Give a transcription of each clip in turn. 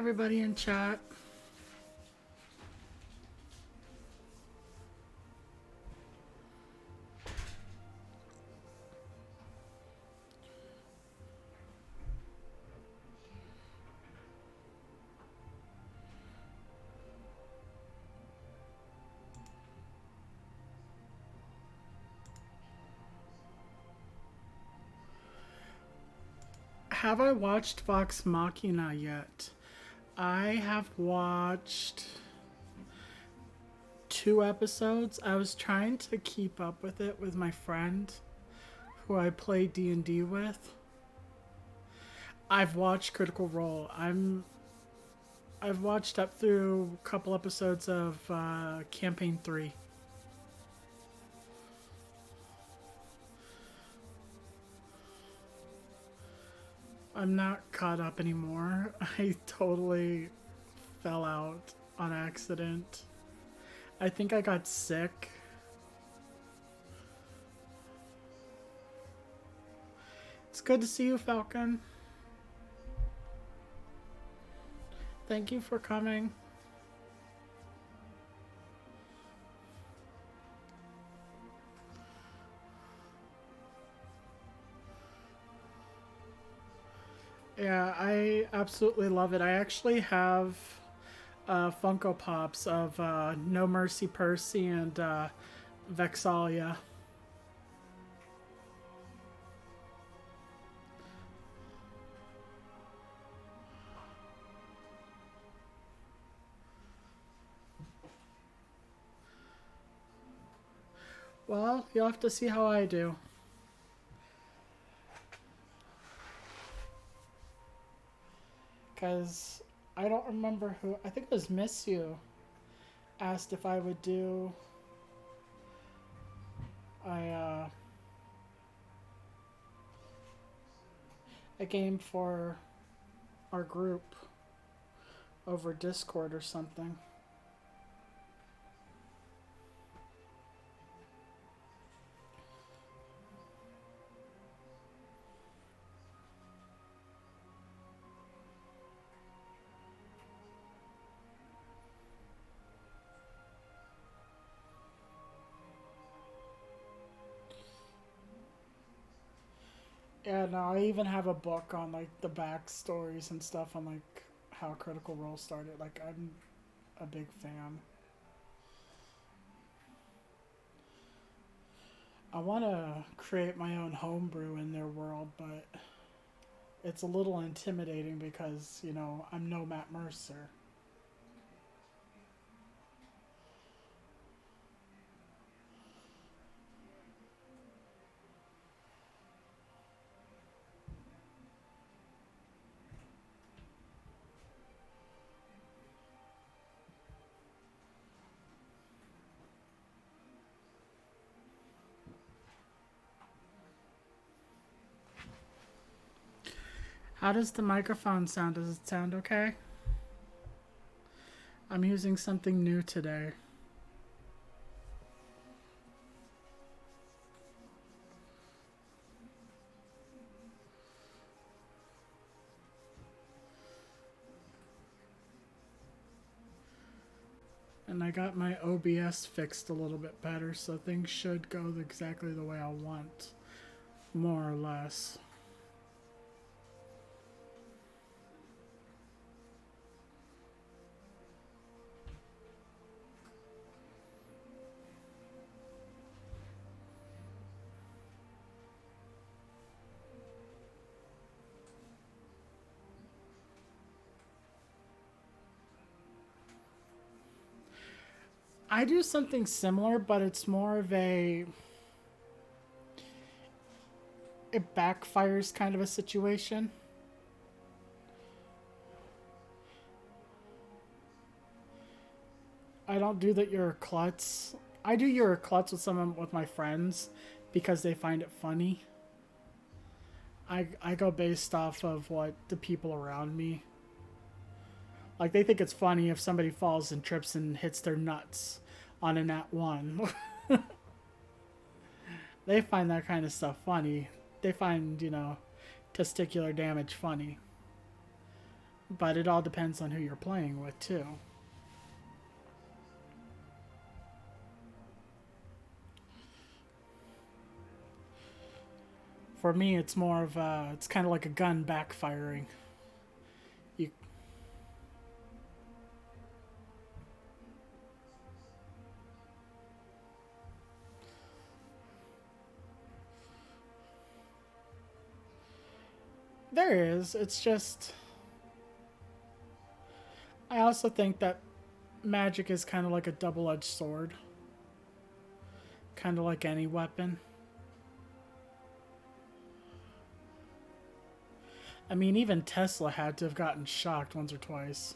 everybody in chat. Have I watched Vox Machina yet? I have watched 2 episodes. I was trying to keep up with it with my friend who I play D&D with. I've watched Critical Role. I've watched up through a couple episodes of Campaign 3. I'm not caught up anymore. I totally fell out on accident. I think I got sick. It's good to see you, Falcon. Thank you for coming. Yeah, I absolutely love it. I actually have Funko Pops of No Mercy Percy and Vexalia. Well, you'll have to see how I do. Because I don't remember who, I think it was Miss You, asked if I would do a game for our group over Discord or something. Yeah, no, I even have a book on like the backstories and stuff on like how Critical Role started. Like I'm a big fan. I want to create my own homebrew in their world, but it's a little intimidating because, you know, I'm no Matt Mercer. How does the microphone sound? Does it sound okay? I'm using something new today. And I got my OBS fixed a little bit better, so things should go exactly the way I want, more or less. I do something similar, but it's more of a it backfires kind of a situation. I don't do that your klutz. I do your klutz with with my friends because they find it funny. I go based off of what the people around me like. They think it's funny if somebody falls and trips and hits their nuts on a nat 1. They find that kind of stuff funny. They find, you know, testicular damage funny. But it all depends on who you're playing with, too. For me, it's more of it's kind of like a gun backfiring. You, there is. It's just I also think that magic is kind of like a double-edged sword, kind of like any weapon. I mean, even Tesla had to have gotten shocked once or twice.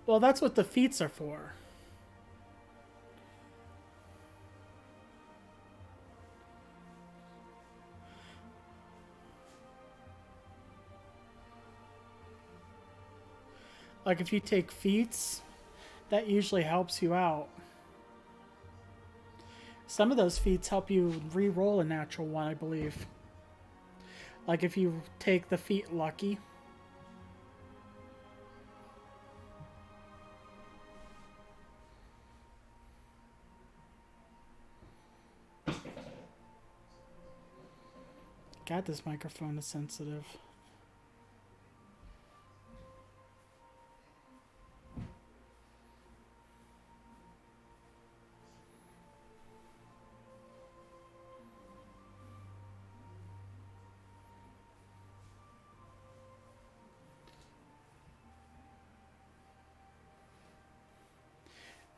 Well, that's what the feats are for. Like if you take feats, that usually helps you out. Some of those feats help you re-roll a natural one, I believe. Like if you take the feat lucky. God, this microphone is sensitive.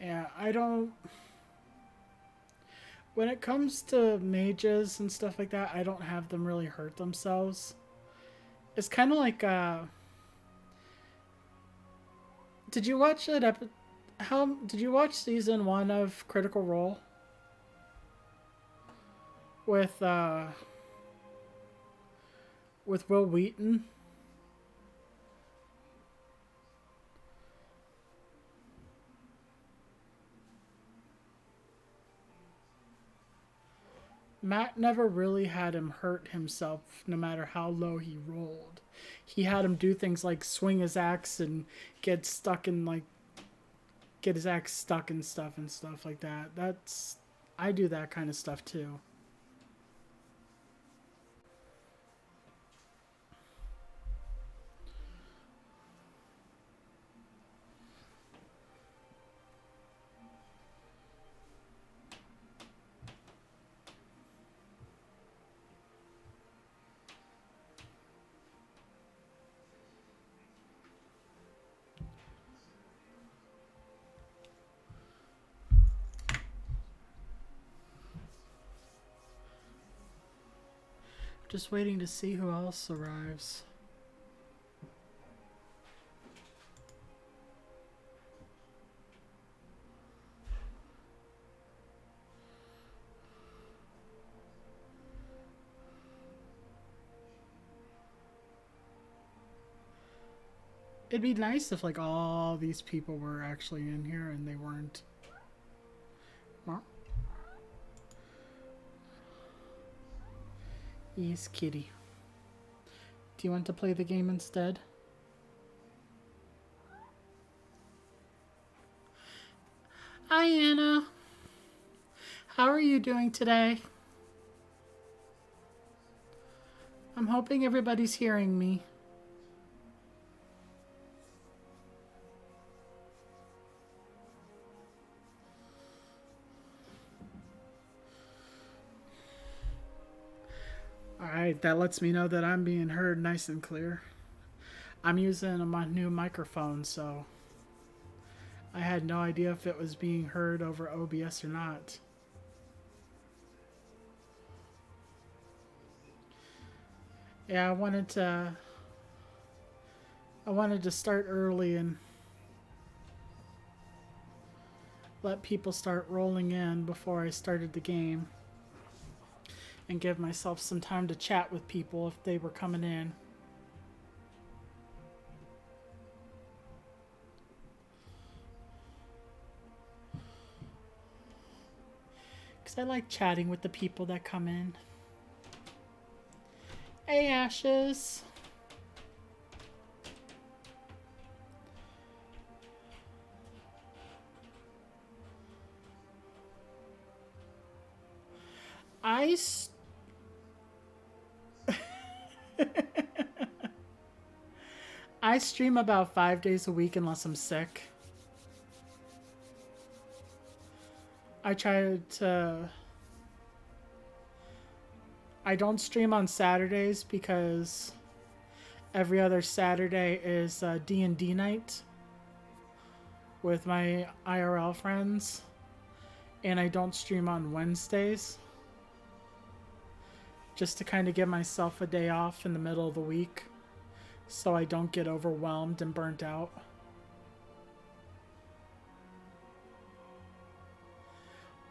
Yeah, I don't... When it comes to mages and stuff like that, I don't have them really hurt themselves. It's kind of like, did you watch it? How did you watch season 1 of Critical Role with Will Wheaton? Matt never really had him hurt himself, no matter how low he rolled. He had him do things like swing his axe and get stuck in like get his axe stuck in stuff like that. That's I do that kind of stuff too. Just waiting to see who else arrives. It'd be nice if like all these people were actually in here and they weren't. Well, yes, kitty. Do you want to play the game instead? Hi, Anna. How are you doing today? I'm hoping everybody's hearing me. Alright, that lets me know that I'm being heard nice and clear. I'm using a new microphone, so I had no idea if it was being heard over OBS or not. Yeah, I wanted to start early and let people start rolling in before I started the game and give myself some time to chat with people if they were coming in. Because I like chatting with the people that come in. Hey, Ashes. I I stream about 5 days a week unless I'm sick. I try to. I don't stream on Saturdays because every other Saturday is D&D night with my IRL friends, and I don't stream on Wednesdays just to kind of give myself a day off in the middle of the week so I don't get overwhelmed and burnt out.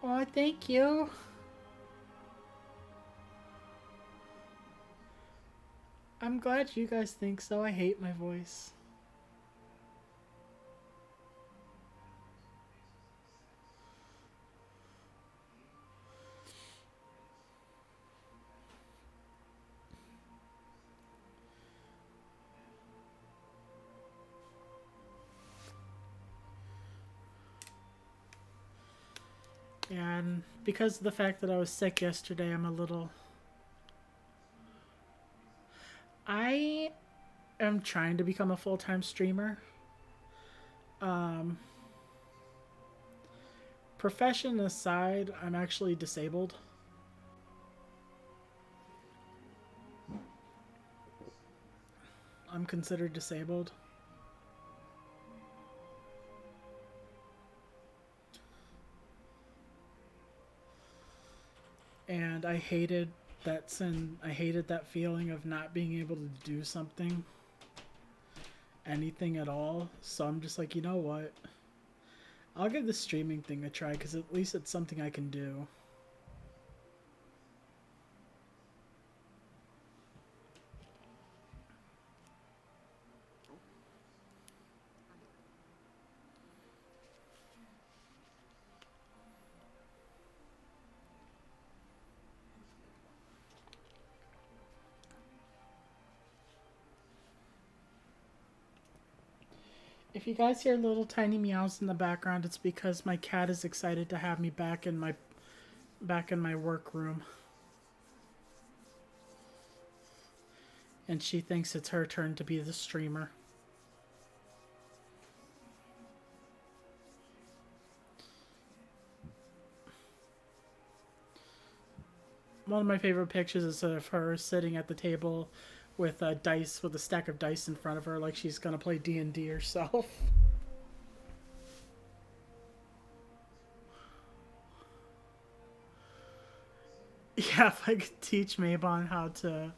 Oh, thank you. I'm glad you guys think so. I hate my voice. And because of the fact that I was sick yesterday, I'm a little. I am trying to become a full-time streamer. Profession aside, I'm actually disabled. I'm considered disabled. And I hated I hated that feeling of not being able to do something, anything at all. So I'm just like, you know what? I'll give the streaming thing a try because at least it's something I can do. If you guys hear little tiny meows in the background, it's because my cat is excited to have me back in my work room. And she thinks it's her turn to be the streamer. One of my favorite pictures is of her sitting at the table with a stack of dice in front of her, like she's gonna play D&D herself. Yeah, if I could teach Mabon how to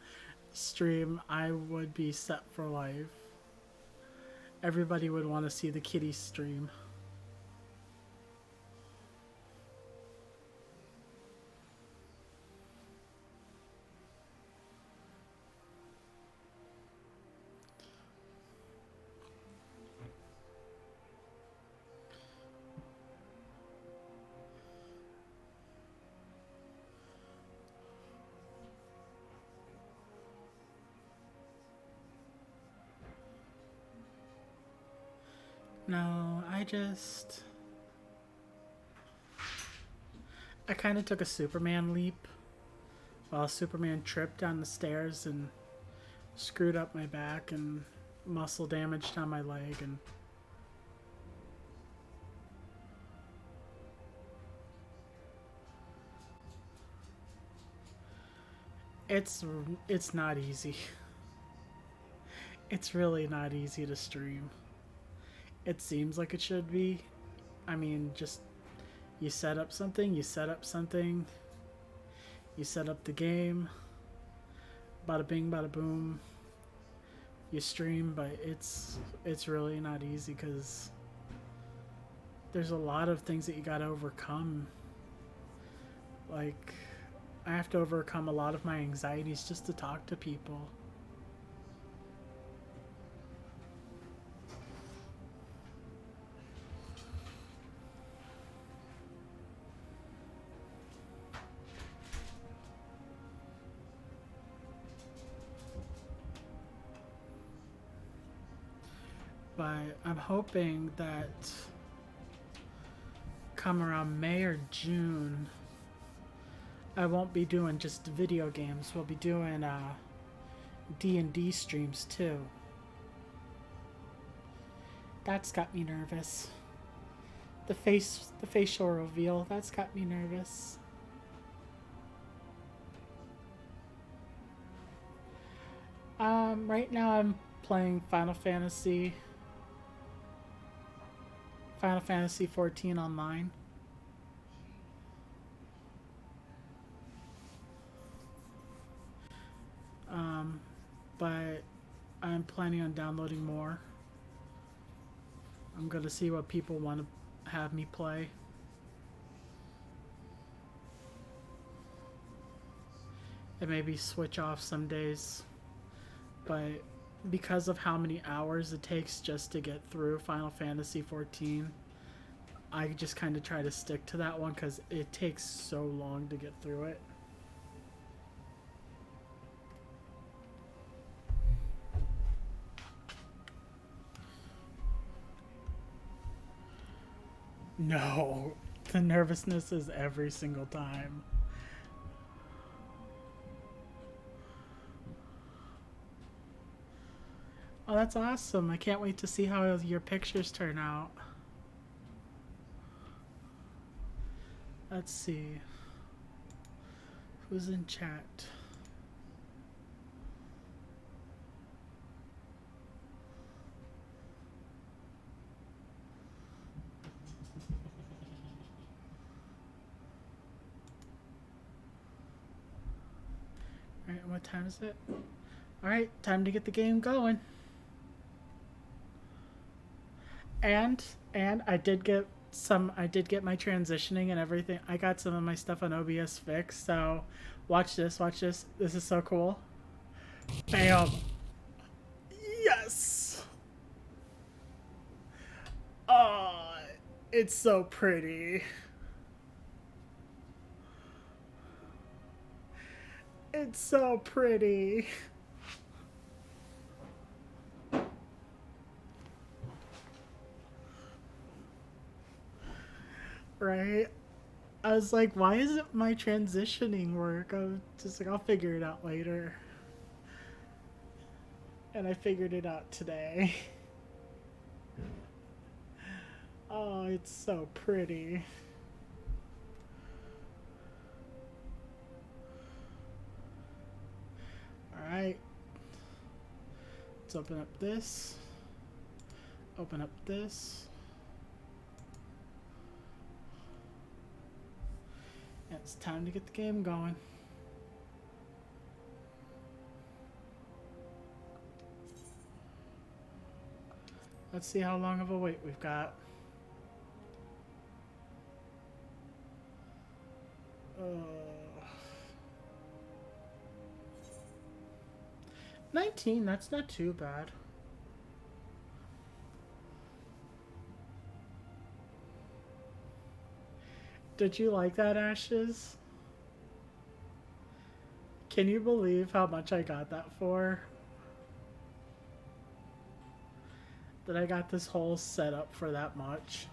stream, I would be set for life. Everybody would want to see the kitty stream. No, I kind of took a Superman leap while Superman tripped down the stairs and screwed up my back and muscle damage on my leg, and it's it's not easy. It's really not easy to stream. It seems like it should be. I mean, just you set up something, you set up something, you set up the game, bada bing, bada boom, you stream, but it's really not easy because there's a lot of things that you gotta overcome. Like, I have to overcome a lot of my anxieties just to talk to people. but I'm hoping that come around May or June, I won't be doing just video games. We'll be doing D&D streams too. That's got me nervous. The facial reveal, that's got me nervous. Right now I'm playing Final Fantasy 14 online. But I'm planning on downloading more. I'm gonna see what people want to have me play. And maybe switch off some days. But because of how many hours it takes just to get through Final Fantasy 14, I just kind of try to stick to that one because it takes so long to get through it. No, the nervousness is every single time. Oh, that's awesome. I can't wait to see how your pictures turn out. Let's see. Who's in chat? Alright, what time is it? Alright, time to get the game going. And I did get my transitioning and everything. I got some of my stuff on OBS fixed, so watch this. This is so cool. Bam. Yes. Oh, it's so pretty. It's so pretty. Right? I was like, why isn't my transitioning work? I was just like, I'll figure it out later. And I figured it out today. Oh, it's so pretty. Alright. Let's open up this. Open up this. And it's time to get the game going. Let's see how long of a wait we've got. 19, that's not too bad. Did you like that, Ashes? Can you believe how much I got that for? That I got this whole setup for that much.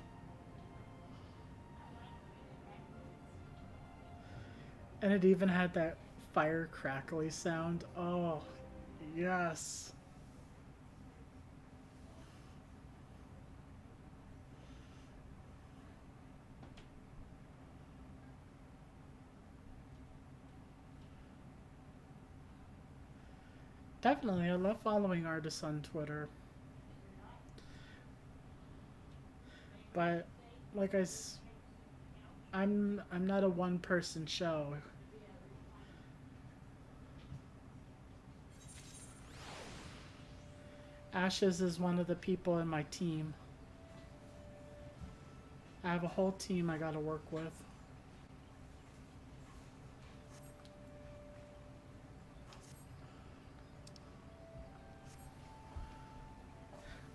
And it even had that fire crackly sound. Oh, yes. Definitely, I love following artists on Twitter. But like I'm not a one-person show. Ashes is one of the people in my team. I have a whole team I gotta work with.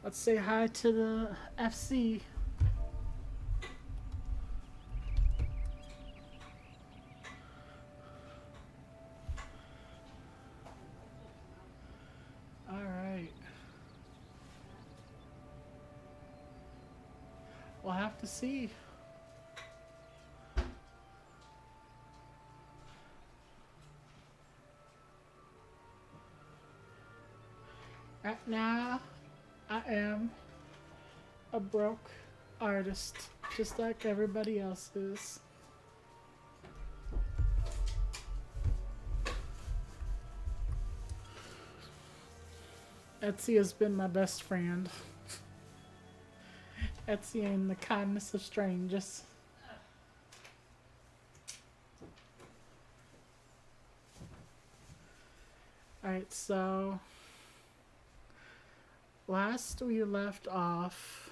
Let's say hi to the FC. Alright. We'll have to see. Right now, I am a broke artist, just like everybody else is. Etsy has been my best friend. Etsy and the kindness of strangers. Alright, so last we left off,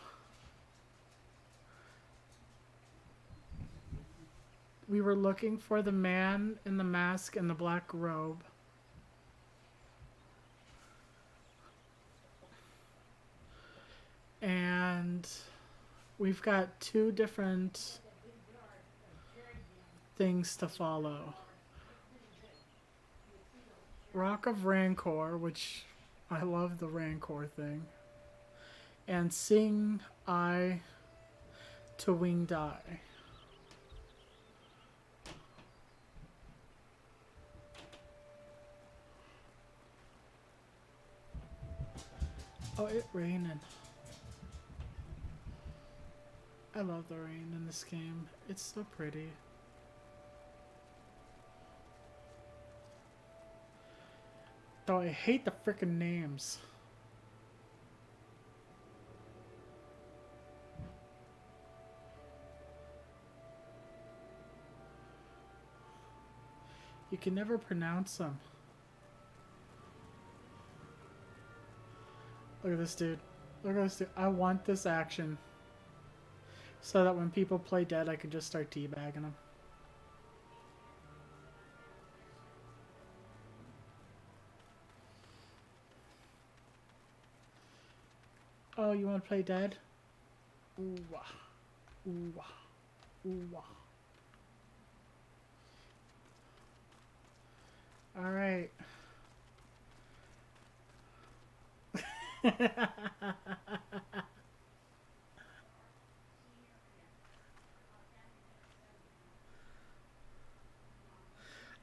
we were looking for the man in the mask and the black robe. And we've got two different things to follow. Rock of Rancor, which I love the Rancor thing. And Sing I to Wing Die. Oh, it's raining. I love the rain in this game. It's so pretty. Though I hate the frickin' names. You can never pronounce them. Look at this dude. Look at this dude. I want this action. So that when people play dead, I can just start teabagging them. Oh, you want to play dead? Ooh wah. Ooh wah. Ooh wah. Alright.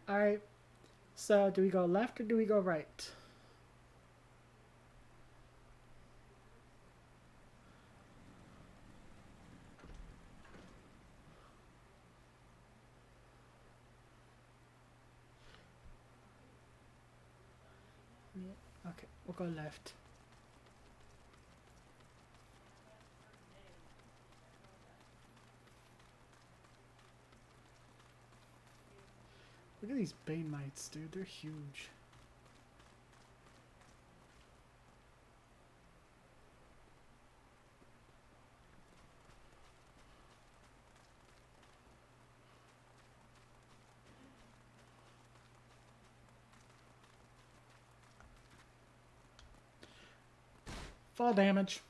Alright. So, do we go left or do we go right? Yeah. Okay, we'll go left. Look at these Bane Knights, dude. They're huge. Fall damage.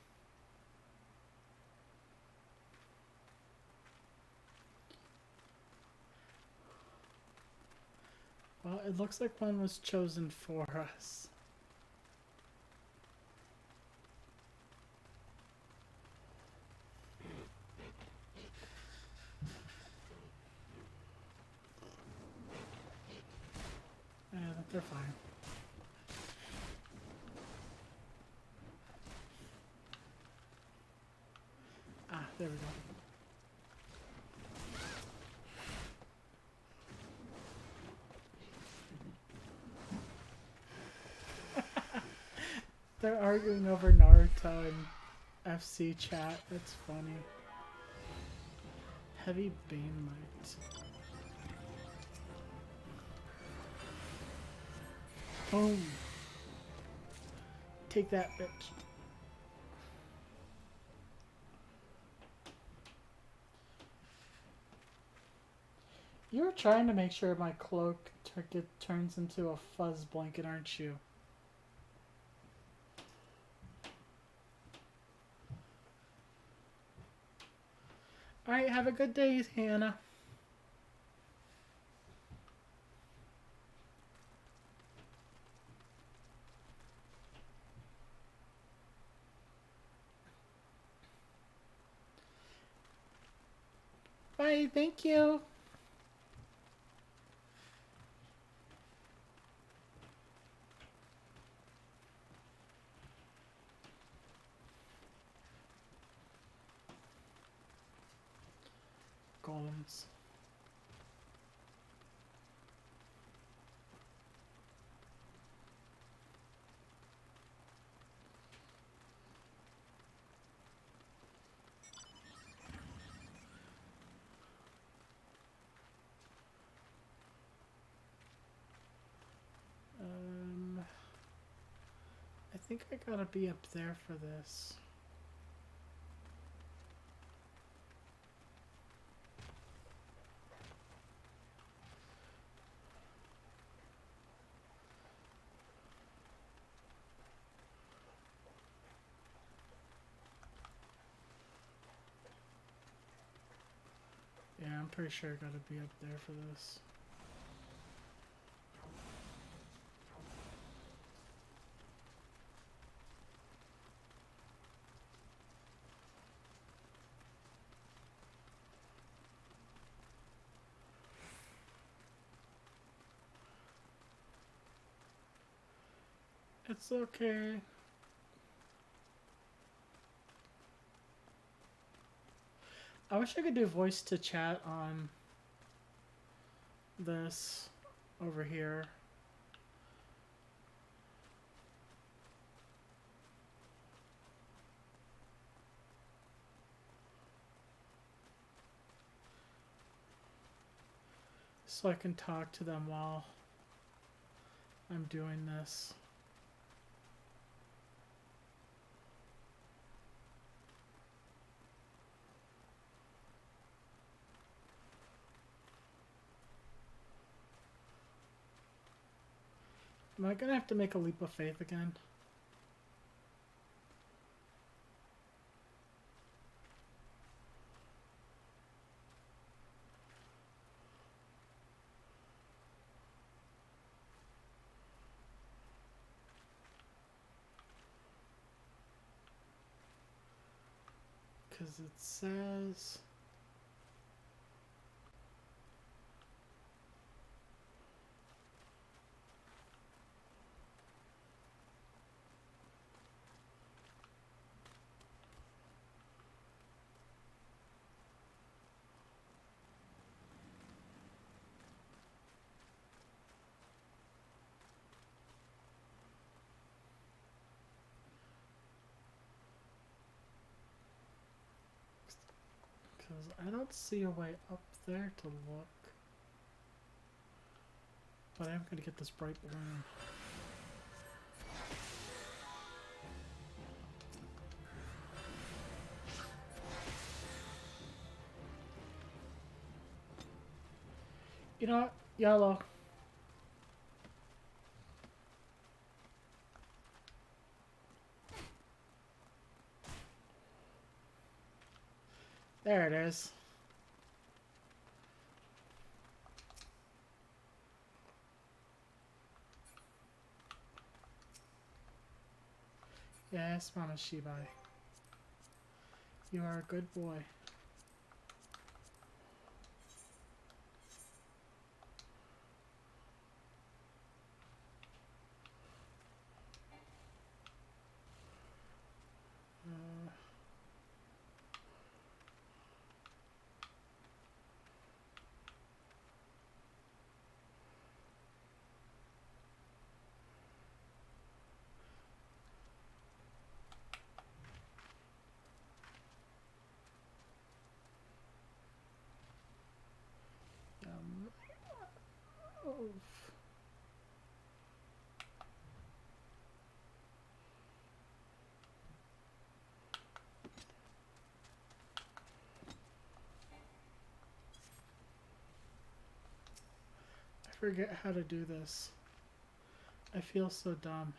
Well, it looks like one was chosen for us. Yeah, they're fine. Ah, there we go. They're arguing over Naruto in FC chat. That's funny. Heavy Bane Light. Boom. Take that, bitch. You're trying to make sure my cloak turns into a fuzz blanket, aren't you? Alright, have a good day, Hannah. Bye, thank you. Golems. I think I gotta be up there for this. Yeah, I'm pretty sure I gotta be up there for this. It's okay. I wish I could do voice to chat on this over here. So I can talk to them while I'm doing this. Am I gonna have to make a leap of faith again? Because it says... Because I don't see a way up there to look. But I am going to get this bright balloon. You know what? Yellow. There it is. Yes, Mama Shibai. You are a good boy. Oh. I forget how to do this. I feel so dumb.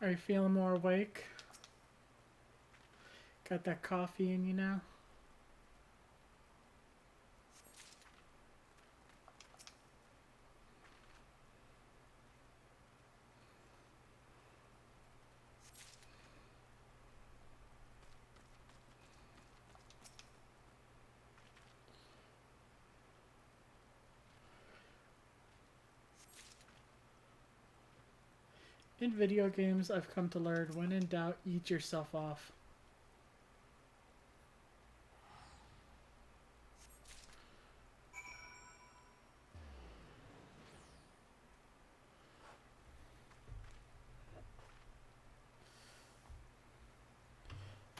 Are you feeling more awake? Got that coffee in you now? In video games, I've come to learn, when in doubt, eat yourself off.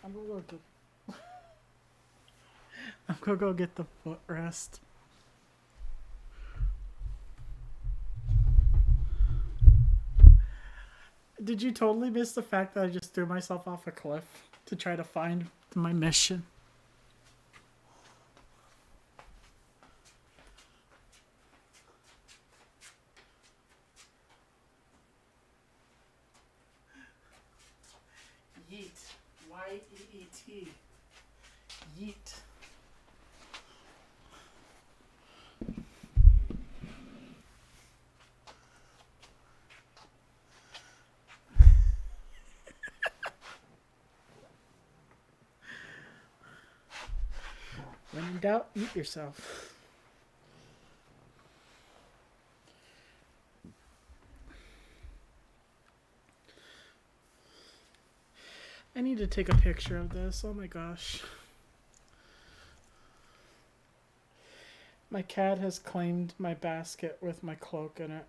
I'm gonna go get the footrest. Did you totally miss the fact that I just threw myself off a cliff to try to find my mission? Yeet. Y-E-E-T. Yeet. When in doubt, eat yourself. I need to take a picture of this. Oh my gosh. My cat has claimed my basket with my cloak in it.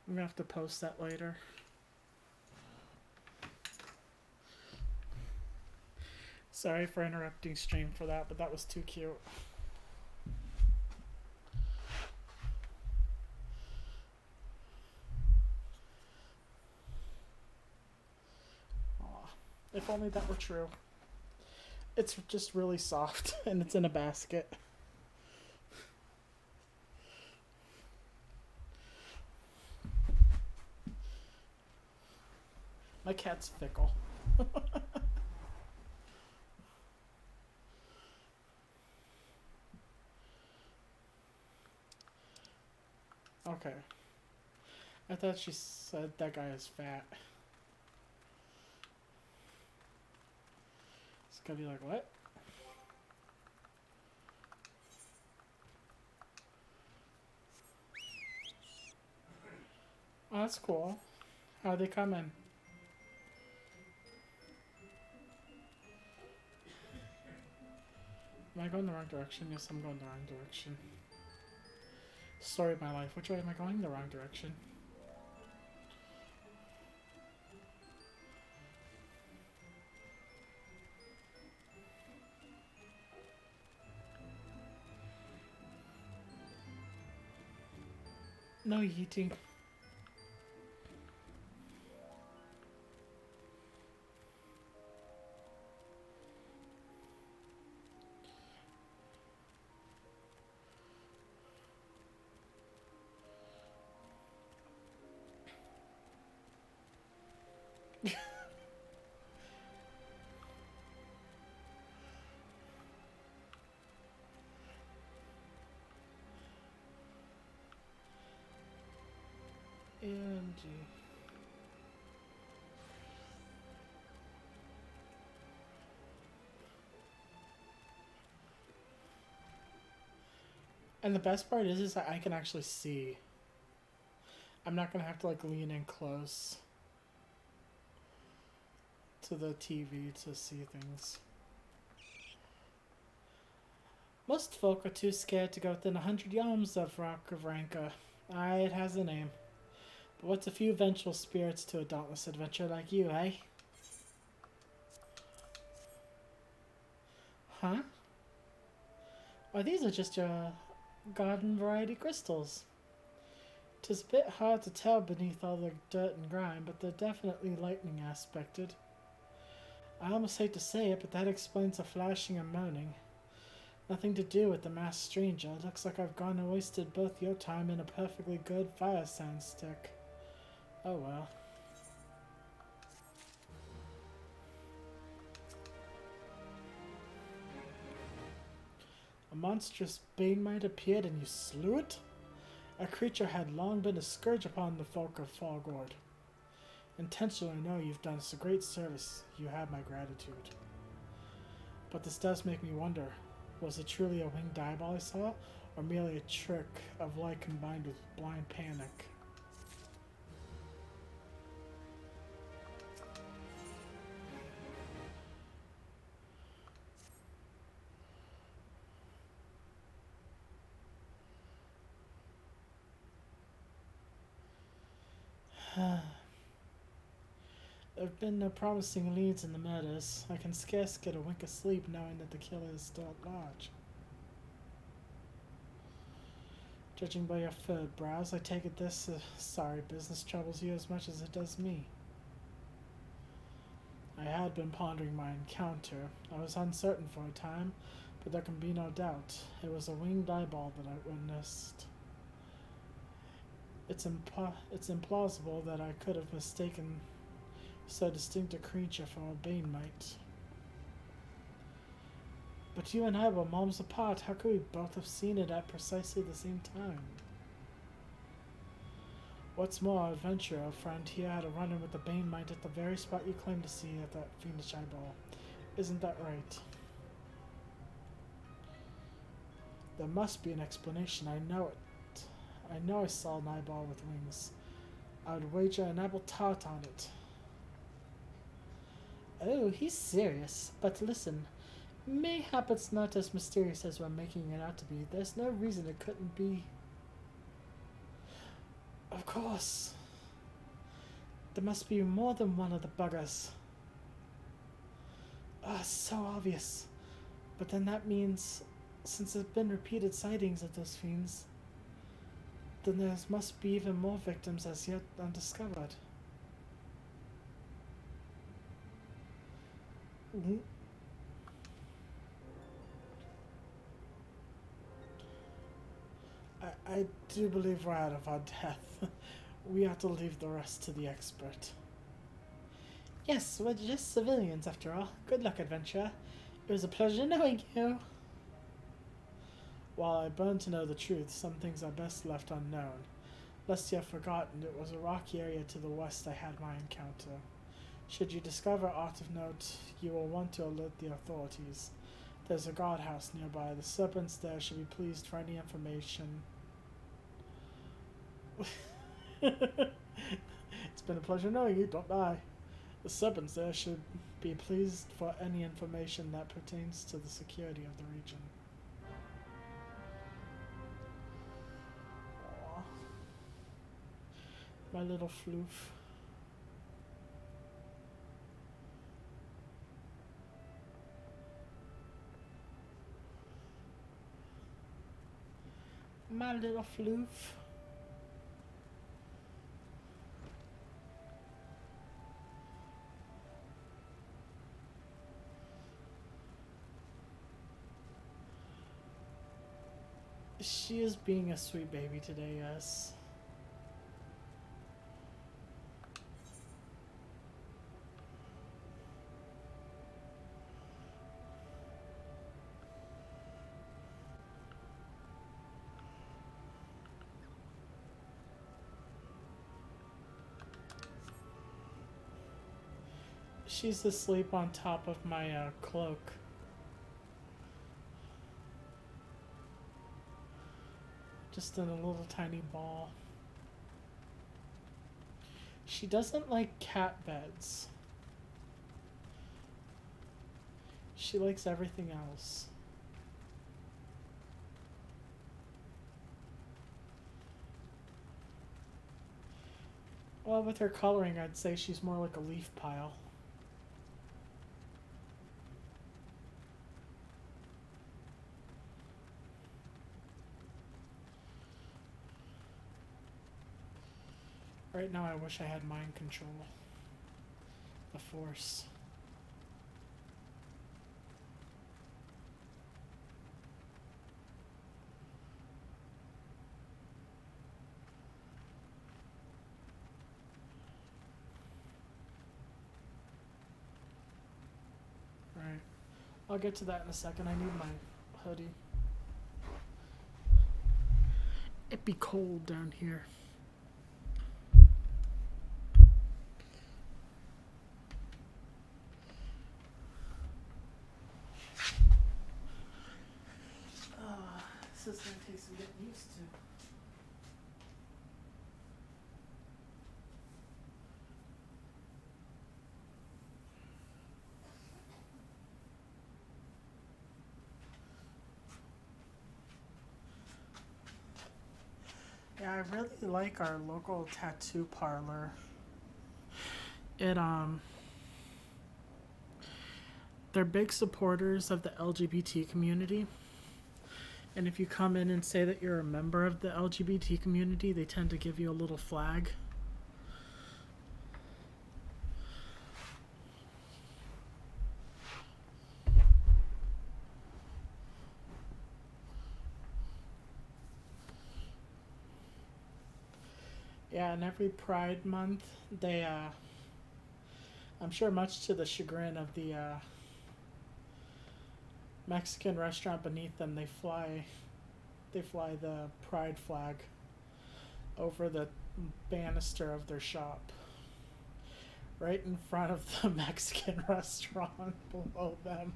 I'm gonna have to post that later. Sorry for interrupting stream for that, but that was too cute. Aw, if only that were true. It's just really soft, and it's in a basket. My cat's fickle. Okay. I thought she said that guy is fat. It's gonna be like, what? Oh, that's cool. How'd they come in? Am I going the wrong direction? Yes, I'm going the wrong direction. Story of my life. Which way am I going? The wrong direction. No yeeting. AMG. And the best part is that I can actually see. I'm not gonna have to like lean in close to the TV to see things. Most folk are too scared to go within 100 yalms of Rock of Ranka. Aye, it has a name. But what's a few vengeful spirits to a dauntless adventurer like you, eh? Huh? Why, these are just your garden variety crystals. 'Tis a bit hard to tell beneath all the dirt and grime, but they're definitely lightning aspected. I almost hate to say it, but that explains the flashing and moaning. Nothing to do with the masked stranger. Looks like I've gone and wasted both your time and a perfectly good fire sand stick. Oh well. A monstrous bane mite appeared and you slew it? A creature had long been a scourge upon the folk of Fogward. Intentionally, I know you've done us a great service. You have my gratitude. But this does make me wonder. Was it truly a winged eyeball I saw? Or merely a trick of light combined with blind panic? There have been no promising leads in the murders. I can scarce get a wink of sleep knowing that the killer is still at large. Judging by your furrowed brows, I take it this sorry business troubles you as much as it does me. I had been pondering my encounter. I was uncertain for a time, but there can be no doubt. It was a winged eyeball that I witnessed. It's implausible that I could have mistaken so distinct a creature for a bane mite. But you and I were miles apart. How could we both have seen it at precisely the same time? What's more, our adventurer friend here had a run-in with the bane mite at the very spot you claim to see at that fiendish eyeball. Isn't that right? There must be an explanation. I know it. I know I saw an eyeball with wings. I would wager an apple tart on it. Oh, he's serious. But listen, mayhap it's not as mysterious as we're making it out to be. There's no reason it couldn't be. Of course. There must be more than one of the buggers. Ah, so obvious. But then that means, since there's been repeated sightings of those fiends, then there must be even more victims as yet undiscovered. I do believe we're out of our depth. We have to leave the rest to the expert. Yes, we're just civilians after all. Good luck, adventurer. It was a pleasure knowing you. While I burn to know the truth, some things are best left unknown. Lest you have forgotten, it was a rocky area to the west I had my encounter. Should you discover aught of note, you will want to alert the authorities. There's a guardhouse nearby. The serpents there should be pleased for any information. It's been a pleasure knowing you. Don't die. The serpents there should be pleased for any information that pertains to the security of the region. Aww. My little floof. My little floof. She is being a sweet baby today, yes. She's asleep on top of my cloak. Just in a little tiny ball. She doesn't like cat beds. She likes everything else. Well, with her coloring, I'd say she's more like a leaf pile. Right now I wish I had mind control. The Force. I'll get to that in a second. I need my hoodie. It'd be cold down here. This is going to take some getting used to. Yeah, I really like our local tattoo parlor. They're big supporters of the LGBT community. And if you come in and say that you're a member of the LGBT community, they tend to give you a little flag. Yeah, and every Pride Month, they, I'm sure much to the chagrin of the Mexican restaurant beneath them, they fly the pride flag over the banister of their shop, right in front of the Mexican restaurant below them.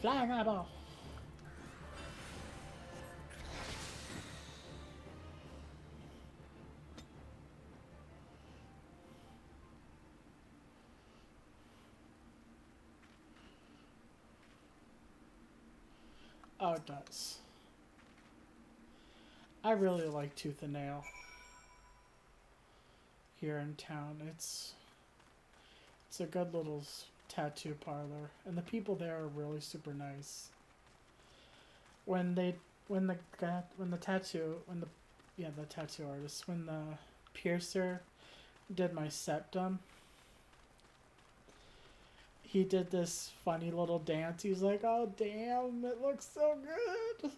Flying eyeball. Oh, it does. I really like Tooth and Nail here in town. It's a good little tattoo parlor, and the people there are really super nice. When the tattoo artist, when the piercer did my septum, he did this funny little dance. He's like, "Oh damn, it looks so good."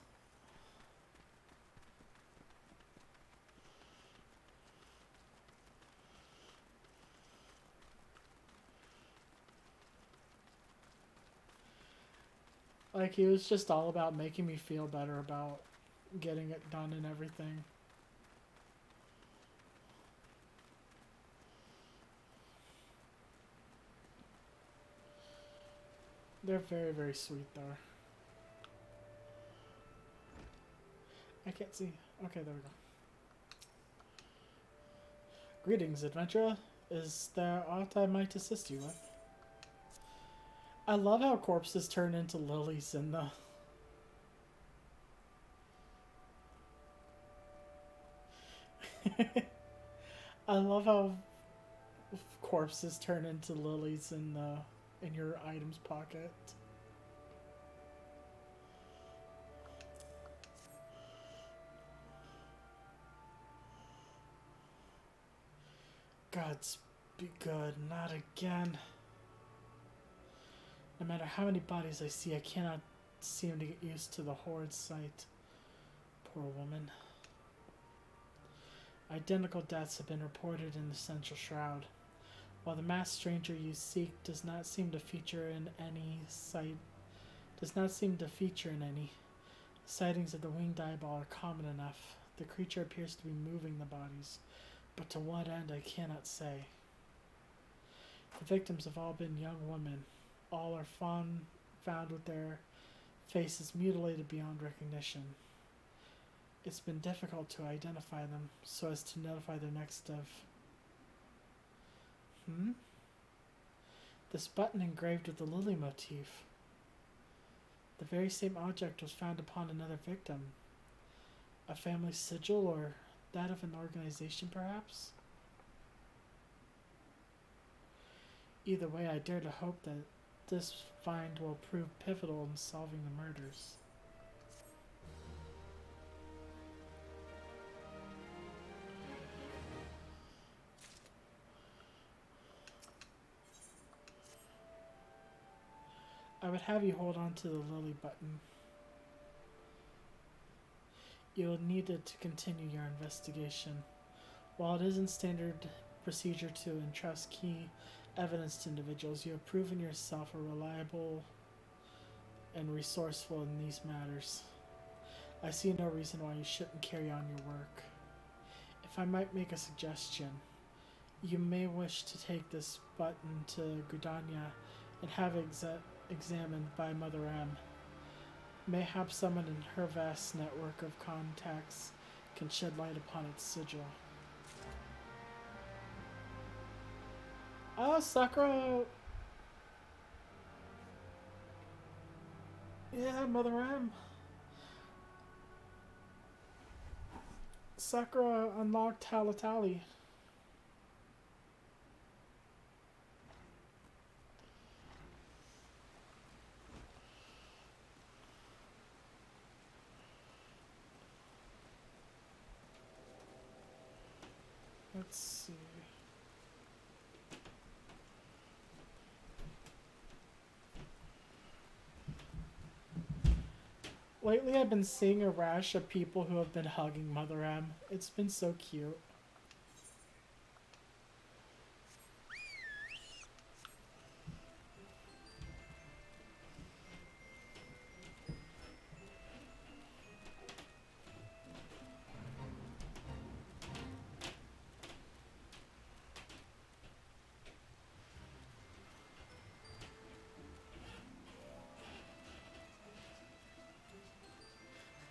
Like, he was just all about making me feel better about getting it done and everything. They're very, very sweet, though. I can't see. Okay, there we go. Greetings, adventurer. Is there aught I might assist you with? I love how corpses turn into lilies in the... I love how corpses turn into lilies in your items pocket. Gods be good, not again. No matter how many bodies I see, I cannot seem to get used to the horrid sight. Poor woman. Identical deaths have been reported in the Central Shroud. While the masked stranger you seek does not seem to feature in any, sightings of the winged eyeball are common enough. The creature appears to be moving the bodies, but to what end I cannot say. The victims have all been young women. All are found with their faces mutilated beyond recognition. It's been difficult to identify them so as to notify their next of... This button engraved with the lily motif. The very same object was found upon another victim. A family sigil, or that of an organization, perhaps? Either way, I dare to hope that this find will prove pivotal in solving the murders. I would have you hold on to the lily button. You will need it to continue your investigation. While it isn't standard procedure to entrust key evidence to individuals. You have proven yourself a reliable and resourceful in these matters. I see no reason why you shouldn't carry on your work. If I might make a suggestion, you may wish to take this button to Gudanya and have it examined by Mother M. Mayhap someone in her vast network of contacts can shed light upon its sigil. Oh, Sakura! Yeah, Mother M. Sakura unlocked Talatali. Let's see. Lately I've been seeing a rash of people who have been hugging Mother M. It's been so cute.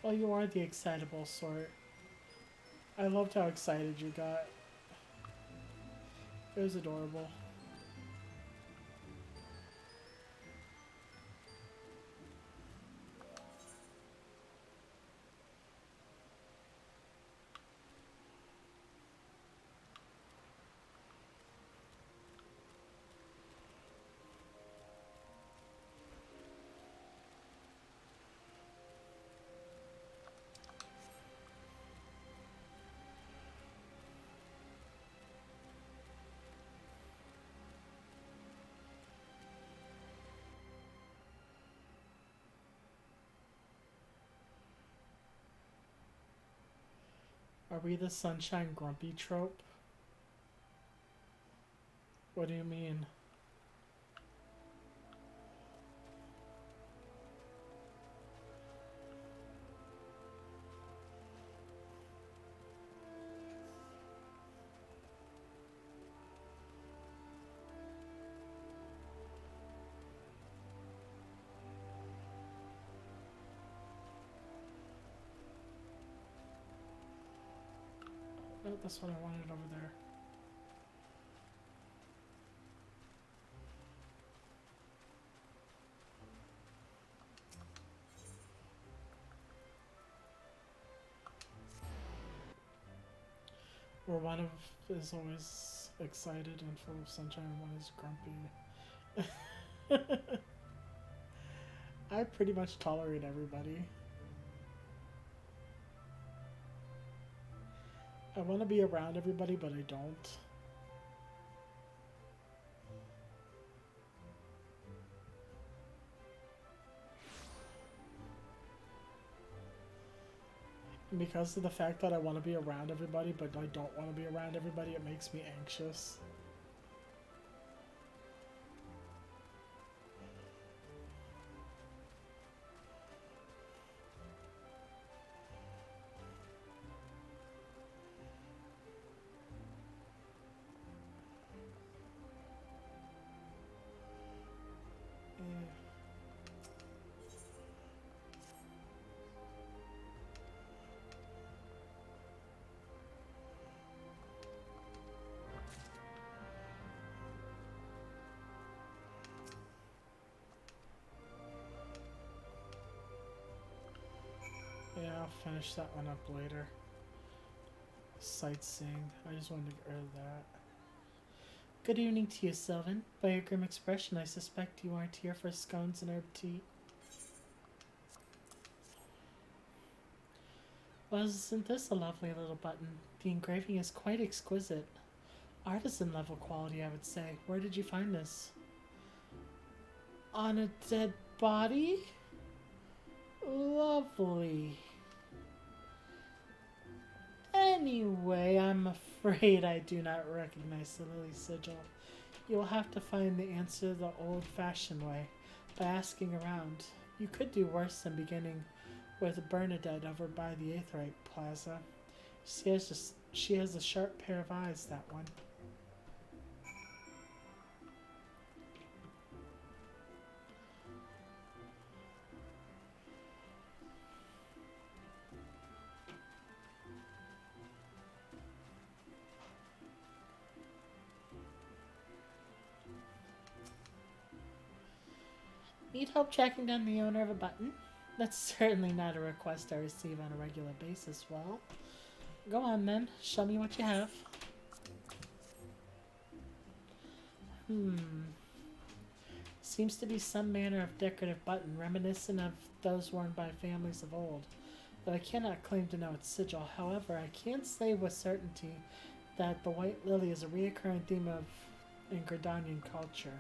Well, you are the excitable sort. I loved how excited you got. It was adorable. Are we the sunshine grumpy trope? What do you mean? Oh, that's what I wanted over there. Where one of is always excited and full of sunshine, and one is grumpy. I pretty much tolerate everybody. I want to be around everybody, but I don't. And because of the fact that I want to be around everybody, but I don't want to be around everybody, it makes me anxious. Yeah, I'll finish that one up later. Sightseeing. I just wanted to get rid of that. Good evening to you, Sylvan. By your grim expression, I suspect you aren't here for scones and herb tea. Well, isn't this a lovely little button? The engraving is quite exquisite. Artisan level quality, I would say. Where did you find this? On a dead body? Lovely. Anyway, I'm afraid I do not recognize the lily sigil. You will have to find the answer the old-fashioned way, by asking around. You could do worse than beginning with Bernadette over by the Aetheryte Plaza. She has a sharp pair of eyes, that one. Need help tracking down the owner of a button? That's certainly not a request I receive on a regular basis. Well, go on then. Show me what you have. Seems to be some manner of decorative button reminiscent of those worn by families of old, but I cannot claim to know its sigil. However, I can say with certainty that the white lily is a recurring theme in Gridanian culture.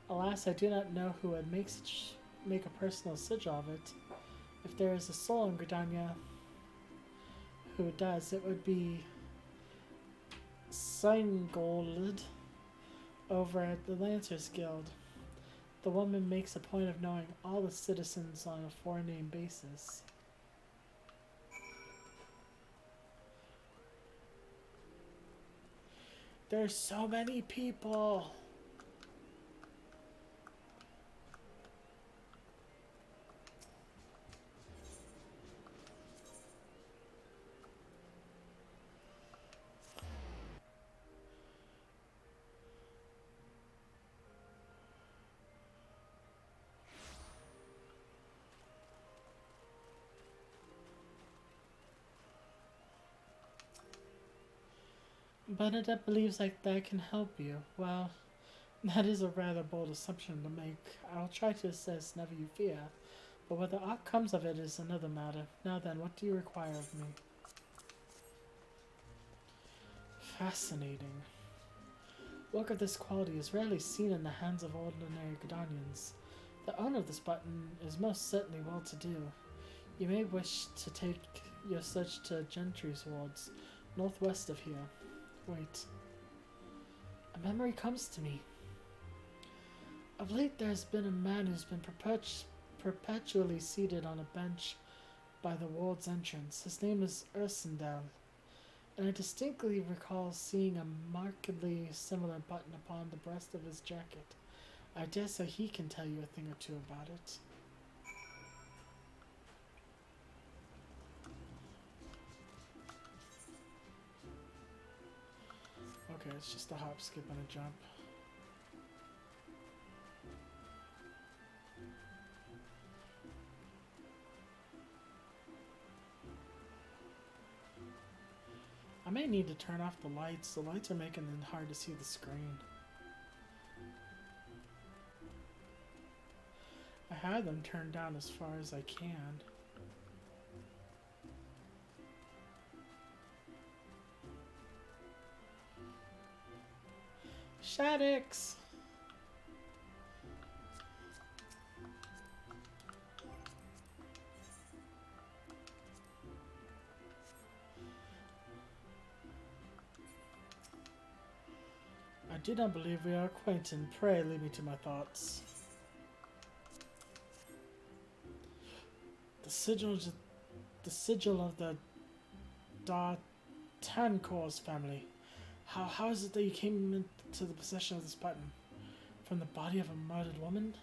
Alas, I do not know who would make a personal sigil of it. If there is a soul in Gridania who does, it would be Seingold over at the Lancers Guild. The woman makes a point of knowing all the citizens on a forename basis. There's so many people! Bernadette believes like that can help you. Well, that is a rather bold assumption to make. I'll try to assist, never you fear. But what the outcomes of it is another matter. Now then, what do you require of me? Fascinating. Work of this quality is rarely seen in the hands of ordinary Gridanians. The owner of this button is most certainly well-to-do. You may wish to take your search to Gentry's wards, northwest of here. Wait. A memory comes to me. Of late there has been a man who's been perpetually seated on a bench by the ward's entrance. His name is Ursendale, and I distinctly recall seeing a markedly similar button upon the breast of his jacket. I dare say he can tell you a thing or two about it. Okay, it's just a hop, skip, and a jump. I may need to turn off the lights. The lights are making it hard to see the screen. I had them turned down as far as I can. Shaddix! I do not believe we are acquainted. Pray lead me to my thoughts. The sigil of the D'Artancors family. How is it that you came into the possession of this button? From the body of a murdered woman?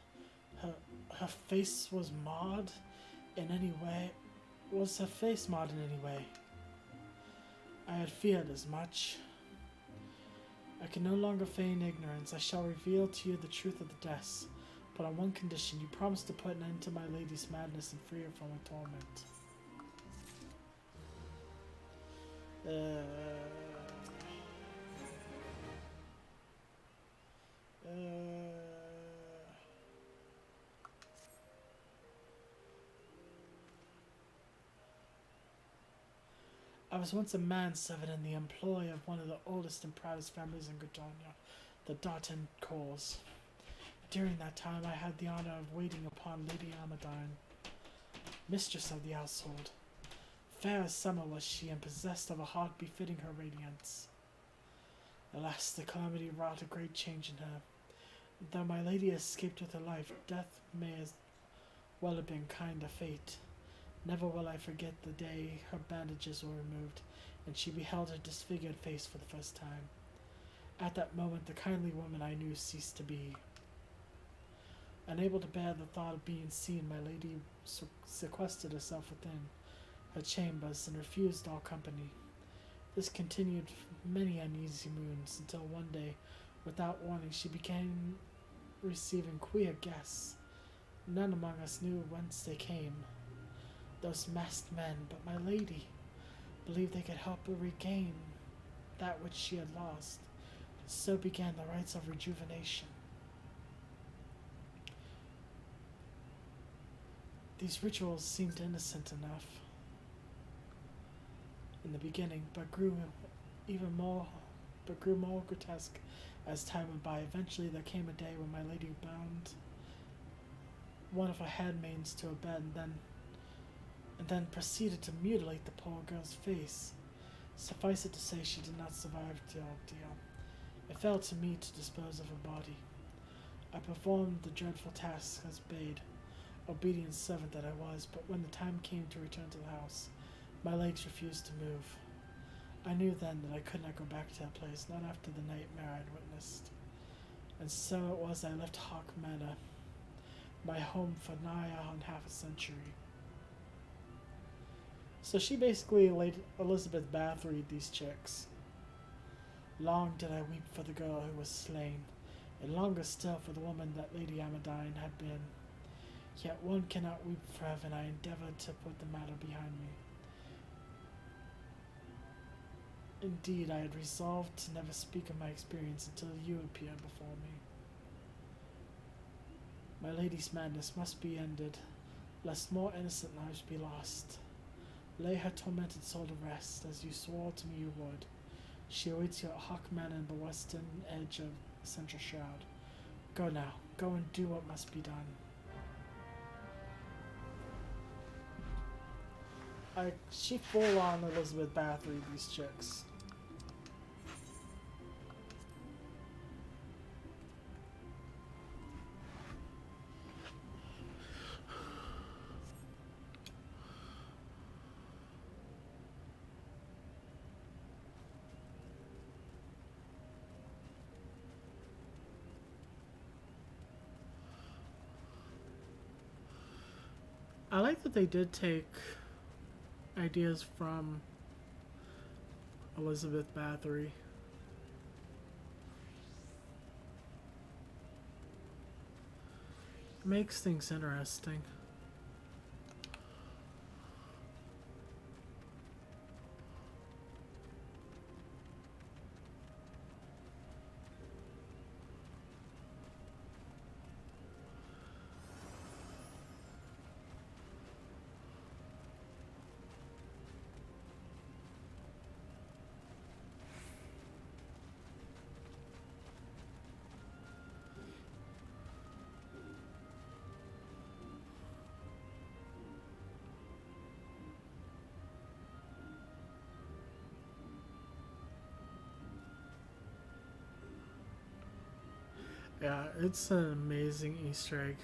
Her face was marred in any way? Was her face marred in any way? I had feared as much. I can no longer feign ignorance. I shall reveal to you the truth of the deaths, but on one condition. You promise to put an end to my lady's madness and free her from her torment. I was once a manservant in the employ of one of the oldest and proudest families in Gridania, the D'Artancors. During that time I had the honor of waiting upon Lady Amadine, mistress of the household. Fair as summer was she, and possessed of a heart befitting her radiance. Alas, the calamity wrought a great change in her. Though my lady escaped with her life, death may as well have been kind of fate. Never will I forget the day her bandages were removed, and she beheld her disfigured face for the first time. At that moment, the kindly woman I knew ceased to be. Unable to bear the thought of being seen, my lady sequestered herself within her chambers and refused all company. This continued many uneasy moons, until one day, without warning, she began receiving queer guests. None among us knew whence they came, those masked men, but my lady believed they could help her regain that which she had lost. So began the rites of rejuvenation. These rituals seemed innocent enough in the beginning, but grew more grotesque as time went by. Eventually there came a day when my lady bound one of her handmaids to a bed and then proceeded to mutilate the poor girl's face. Suffice it to say, she did not survive the ordeal. It fell to me to dispose of her body. I performed the dreadful task as bade, obedient servant that I was, but when the time came to return to the house, my legs refused to move. I knew then that I could not go back to that place, not after the nightmare I had witnessed. And so it was I left Hawk Manor, my home, for nigh on half a century. So she basically let Elizabeth Bathory these chicks. Long did I weep for the girl who was slain, and longer still for the woman that Lady Amadine had been. Yet one cannot weep forever, and I endeavoured to put the matter behind me. Indeed, I had resolved to never speak of my experience until you appeared before me. My lady's madness must be ended, lest more innocent lives be lost. Lay her tormented soul to rest, as you swore to me you would. She awaits you at Hawk Manor in the western edge of the Central Shroud. Go now. Go and do what must be done. She full on Elizabeth Bathory these chicks. I like that they did take ideas from Elizabeth Bathory. Makes things interesting. Yeah, it's an amazing Easter egg.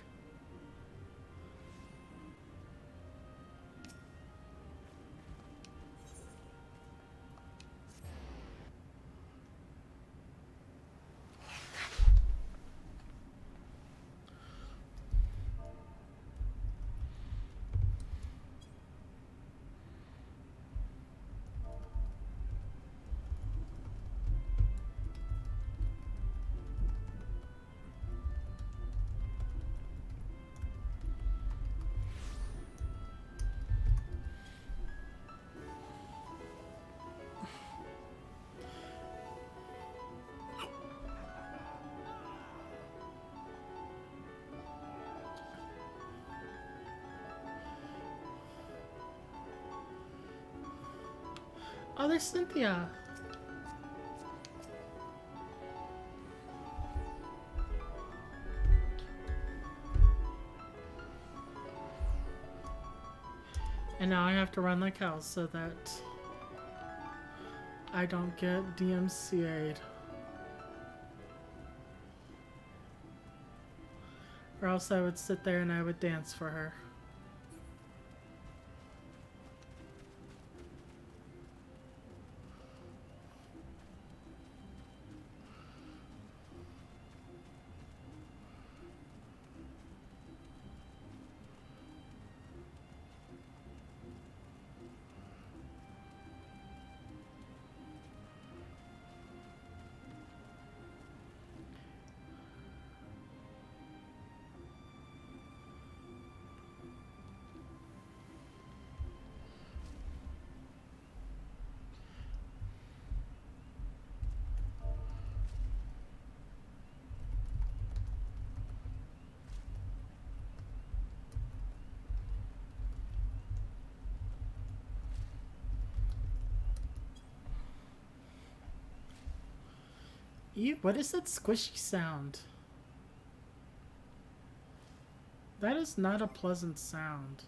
Oh, there's Cynthia. And now I have to run like hell so that I don't get DMCA'd. Or else I would sit there and I would dance for her. Ew, what is that squishy sound? That is not a pleasant sound.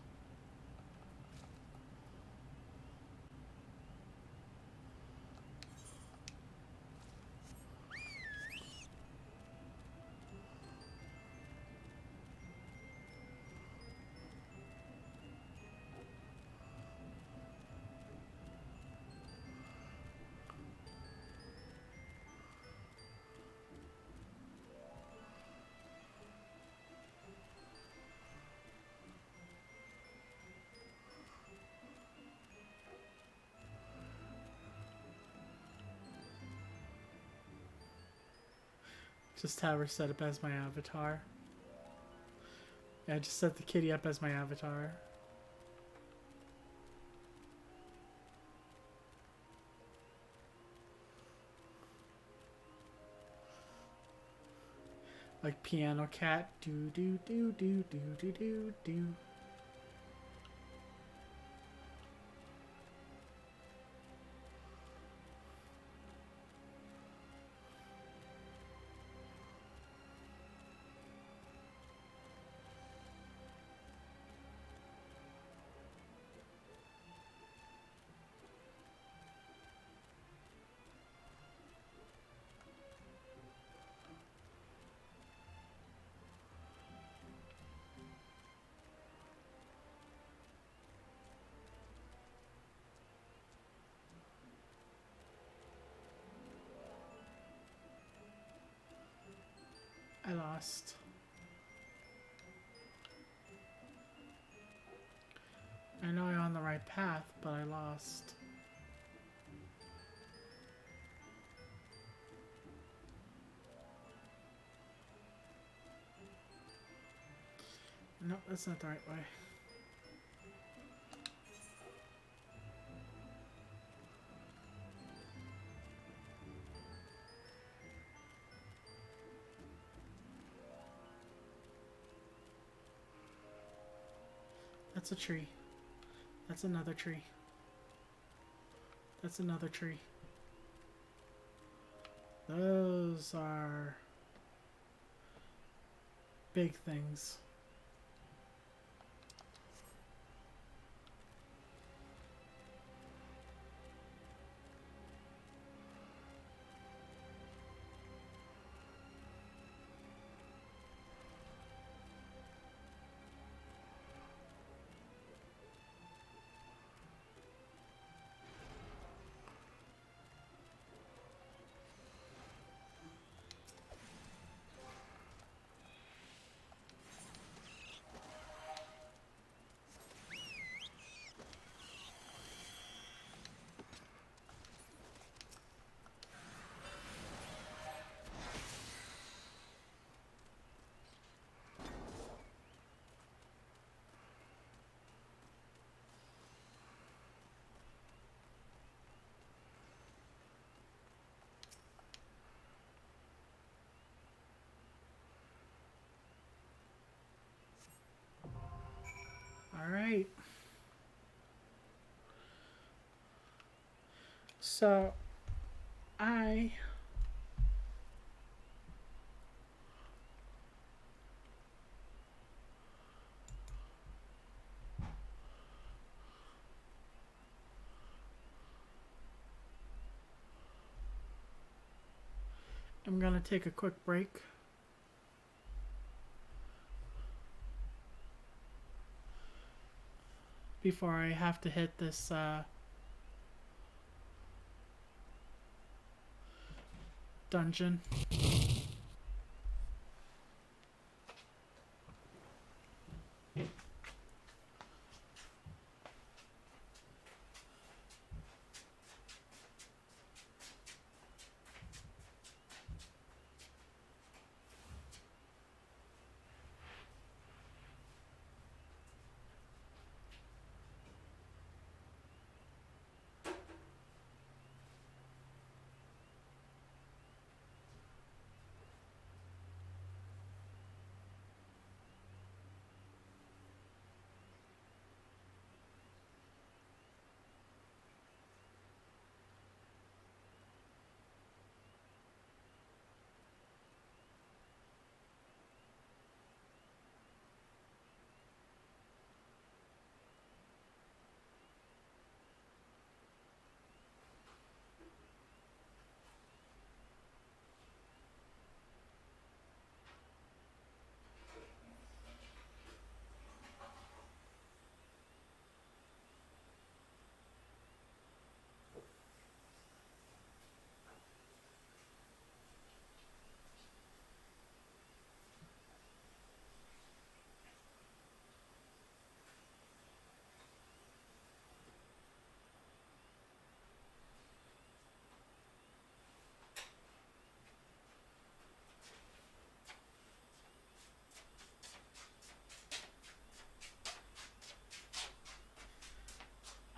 Just have her set up as my avatar. Yeah, just set the kitty up as my avatar. Like piano cat. Do do do do do do do do. I lost. I know I'm on the right path, but I lost. No, that's not the right way. That's a tree. That's another tree. That's another tree. Those are big things. Alright. So, I am going to take a quick break. before I have to hit this dungeon.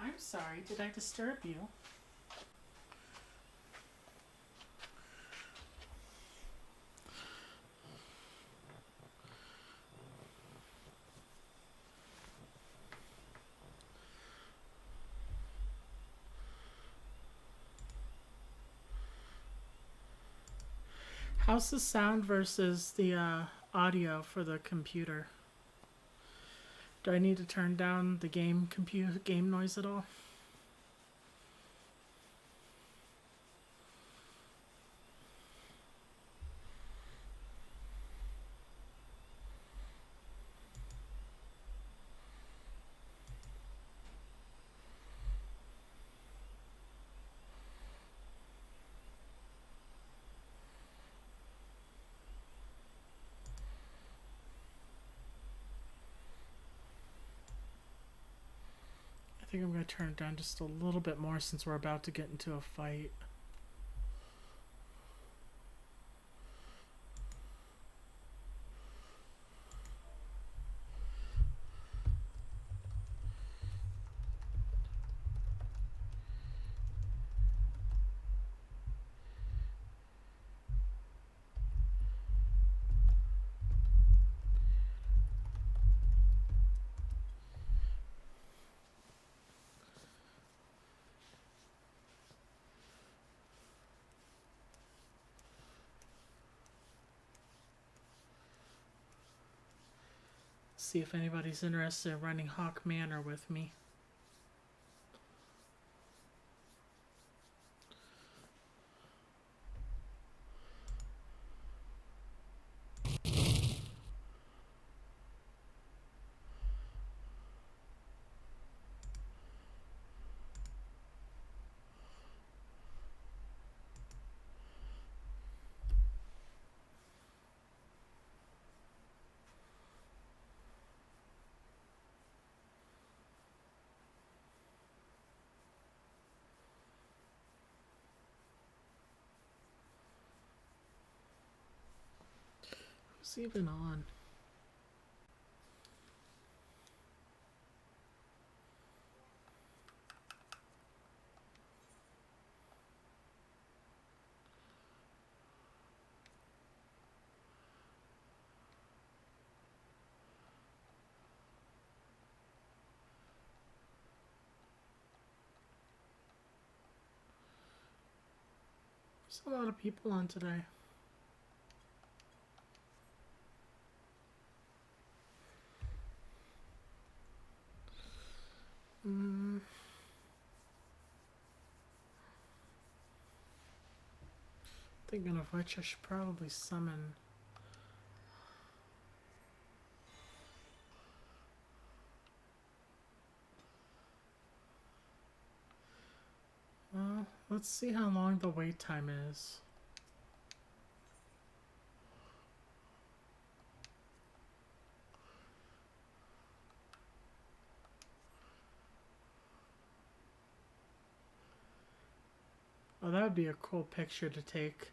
I'm sorry, did I disturb you? How's the sound versus the audio for the computer? Do I need to turn down the game noise at all? I think I'm going to turn it down just a little bit more since we're about to get into a fight. See if anybody's interested in running Hawk Manor with me. Who's even on? There's a lot of people on today. Thinking of which, I should probably summon. Let's see how long the wait time is. Oh, that would be a cool picture to take.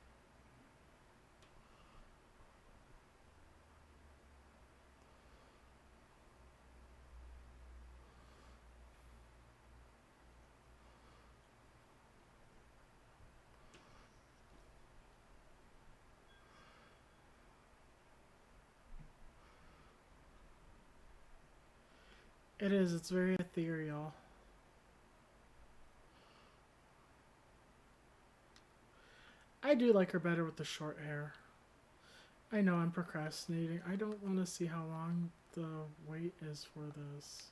It is, it's very ethereal. I do like her better with the short hair. I know I'm procrastinating. I don't want to see how long the wait is for this.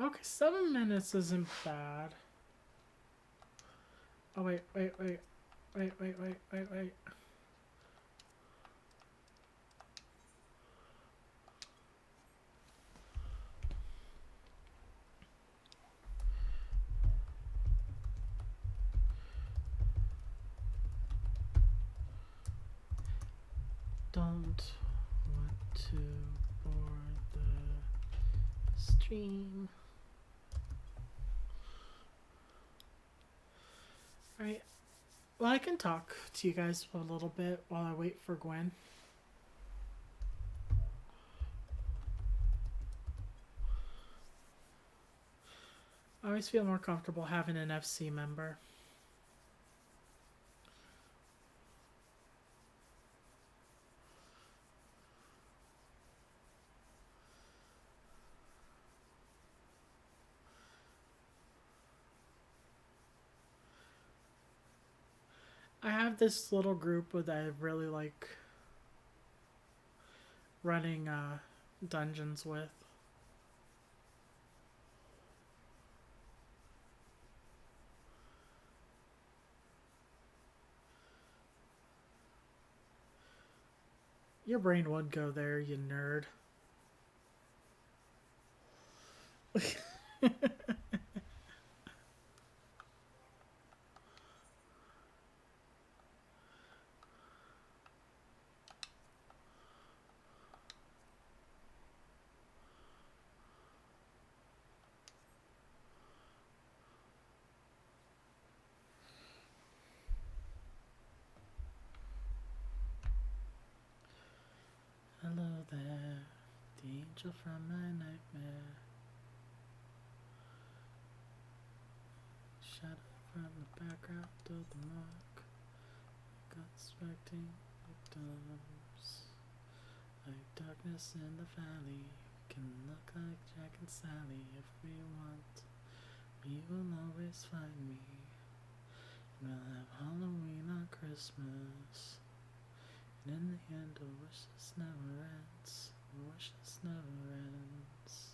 Okay, 7 minutes isn't bad. Oh, wait. Don't want to bore the stream. Alright. Well, I can talk to you guys for a little bit while I wait for Gwen. I always feel more comfortable having an FC member. I have this little group that I really like running dungeons with. Your brain would go there, you nerd. Hello there, the angel from my nightmare. Shadow from the background of the mark. Expecting victims. Like darkness in the valley. Can look like Jack and Sally if we want. You will always find me. And we'll have Halloween on Christmas. And in the end, a wish this never ends. A wish this never ends.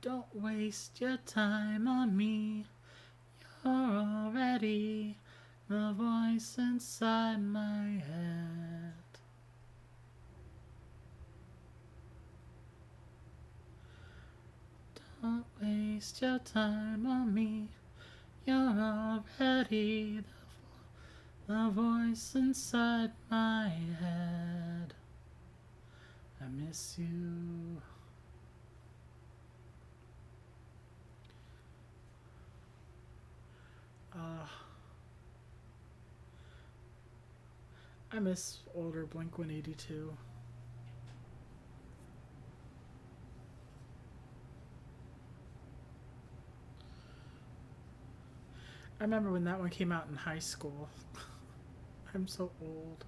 Don't waste your time on me. You're already the voice inside my head. Don't waste your time on me. You're already the voice inside my head. I miss you. I miss older Blink-182. I remember when that one came out in high school. I'm so old.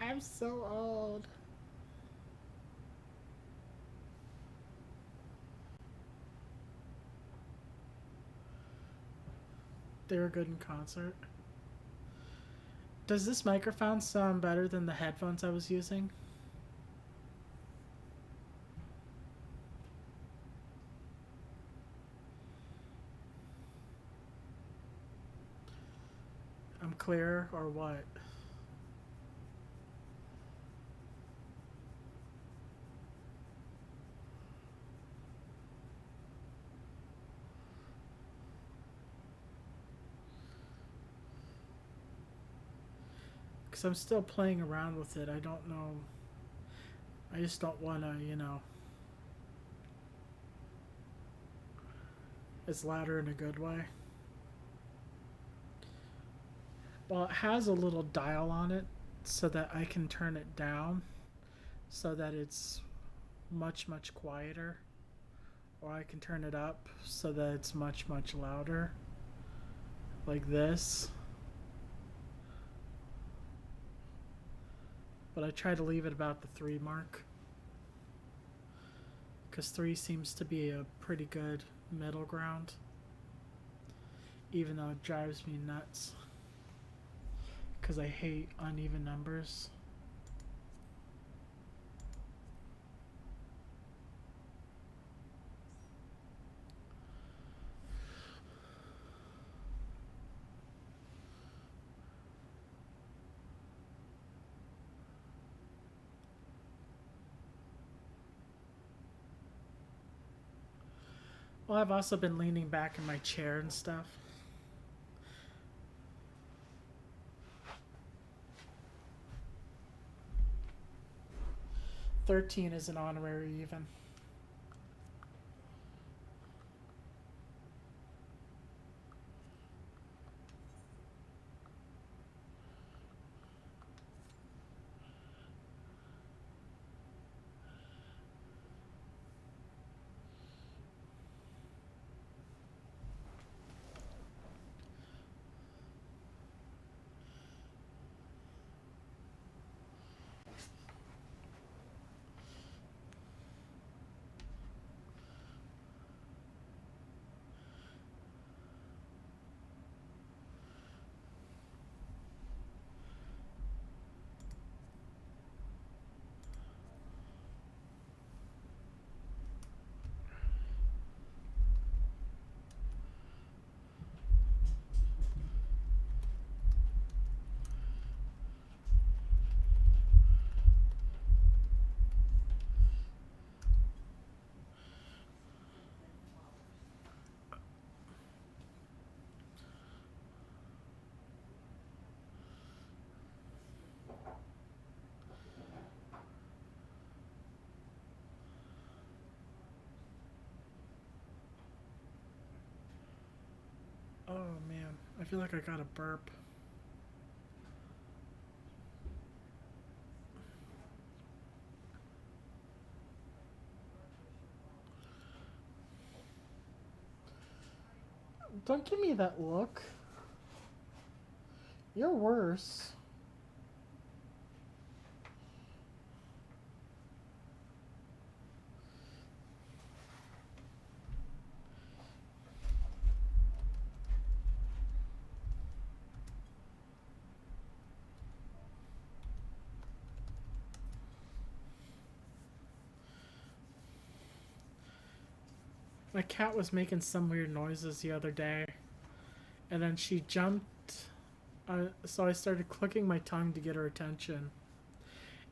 I'm so old. They were good in concert. Does this microphone sound better than the headphones I was using? I'm clear or what? Because I'm still playing around with it. I don't know. I just don't want to, you know. It's louder in a good way. Well, it has a little dial on it so that I can turn it down so that it's much, much quieter. Or I can turn it up so that it's much, much louder. Like this. But I try to leave it about the 3 mark. Because 3 seems to be a pretty good middle ground. Even though it drives me nuts. Because I hate uneven numbers. Well, I've also been leaning back in my chair and stuff. $13 is an honorary even. Oh man, I feel like I got a burp. Don't give me that look. You're worse. My cat was making some weird noises the other day, and then she jumped. So I started clicking my tongue to get her attention,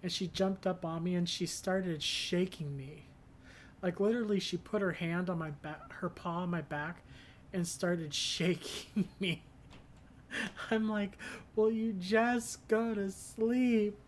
and she jumped up on me and she started shaking me. Like literally, she put her hand on my back, her paw on my back, and started shaking me. I'm like, "Will you just go to sleep?"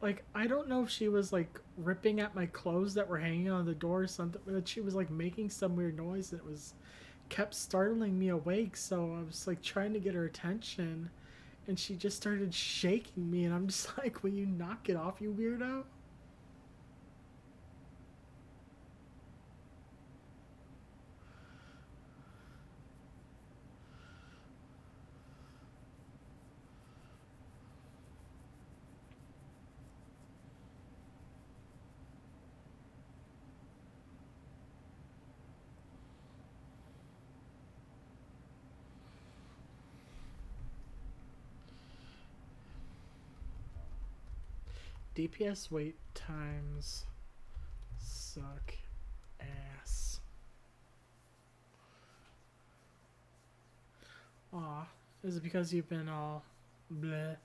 Like I don't know if she was like ripping at my clothes that were hanging on the door or something, but she was like making some weird noise that was kept startling me awake. So I was like trying to get her attention, and she just started shaking me, and I'm just like, "Will you knock it off, you weirdo?" DPS wait times suck ass. Aw, is it because you've been all bleh?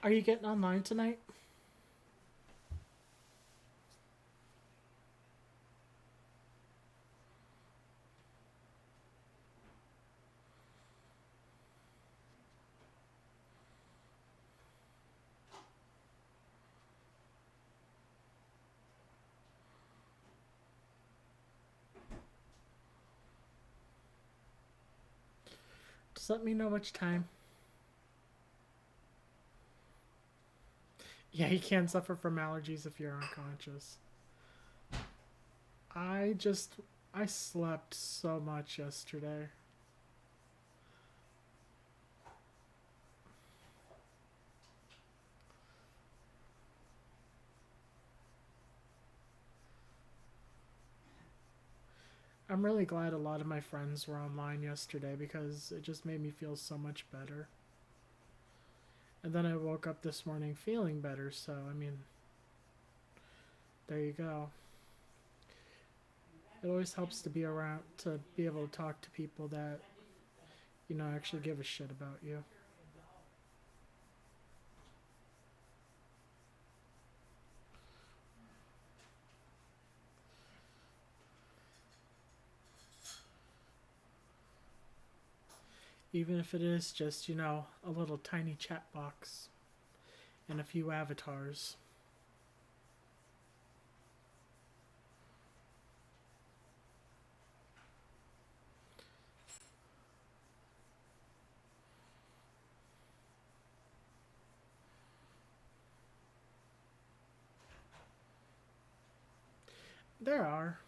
Are you getting online tonight? Just let me know which time. Yeah, you can suffer from allergies if you're unconscious. I slept so much yesterday. I'm really glad a lot of my friends were online yesterday because it just made me feel so much better. And then I woke up this morning feeling better, so I mean, there you go. It always helps to be around, to be able to talk to people that, you know, actually give a shit about you. Even if it is just, you know, a little tiny chat box and a few avatars. There are.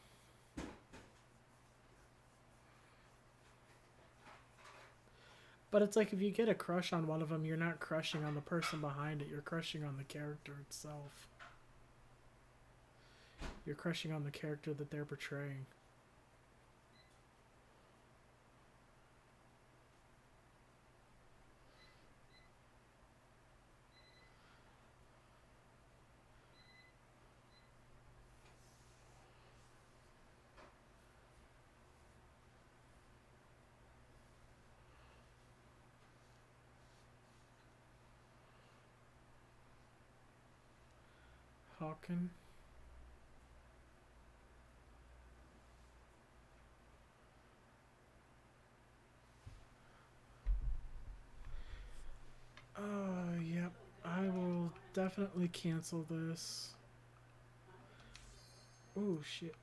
But it's like if you get a crush on one of them, you're not crushing on the person behind it, you're crushing on the character itself. You're crushing on the character that they're portraying. Hawken. Yep. I will definitely cancel this. Oh, shit.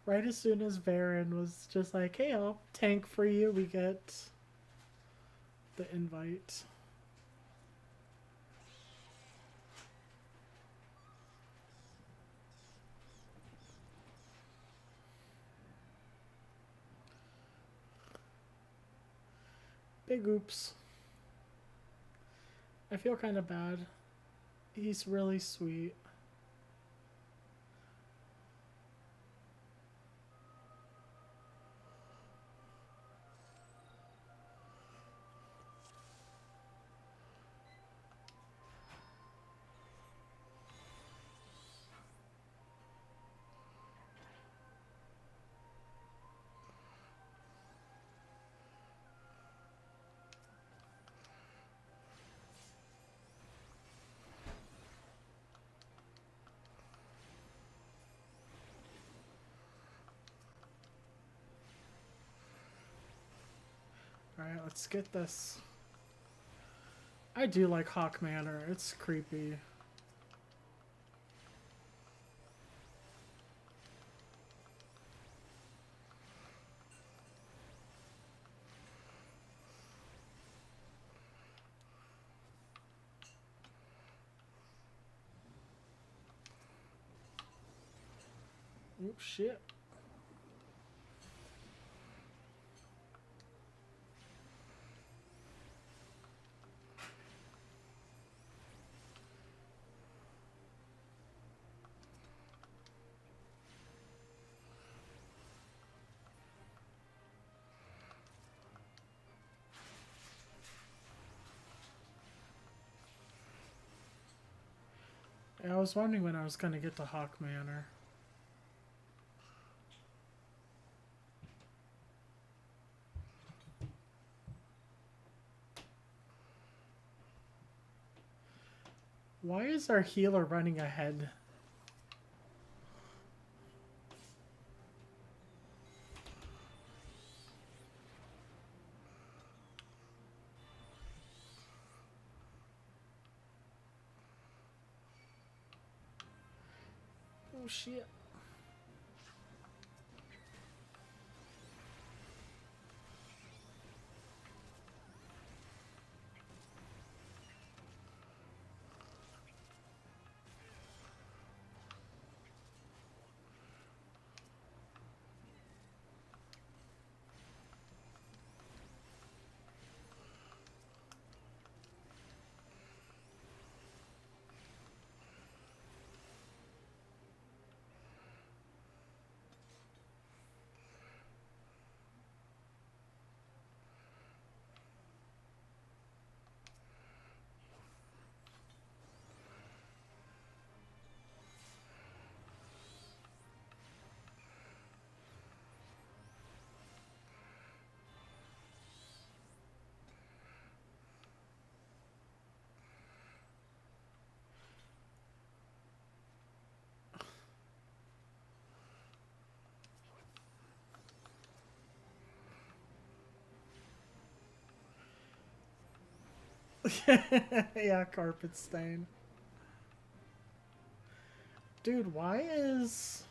Right as soon as Varen was just like, hey, I'll tank for you, we get the invite. Big oops. I feel kind of bad. He's really sweet. Alright, let's get this. I do like Hawk Manor. It's creepy. Oh, shit. I was wondering when I was going to get to Hawk Manor. Why is our healer running ahead? Oh shit. Yeah, carpet stain. Dude, why is...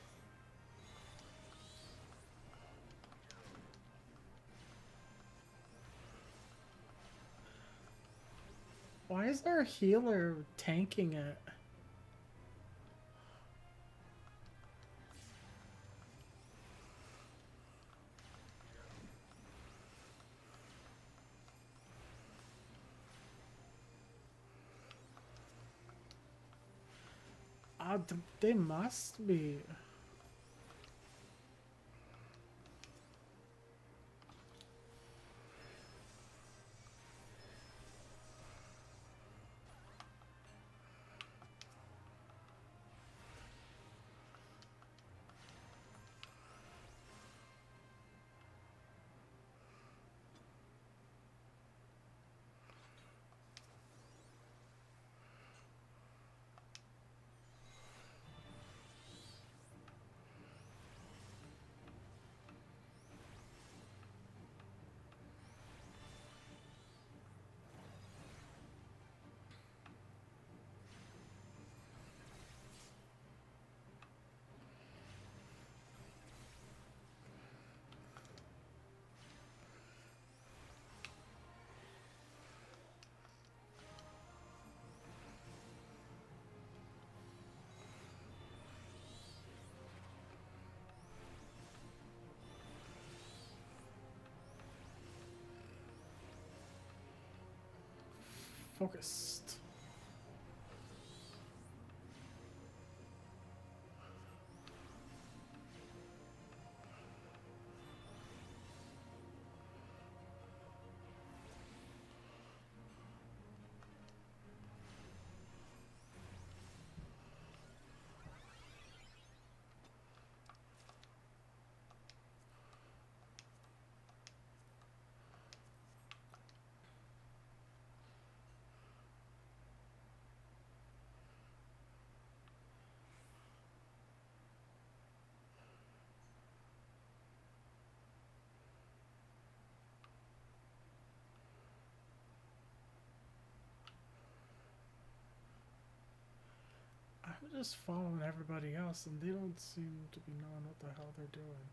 Why is our healer tanking it? They must be. Focused. They're just following everybody else, and they don't seem to be knowing what the hell they're doing.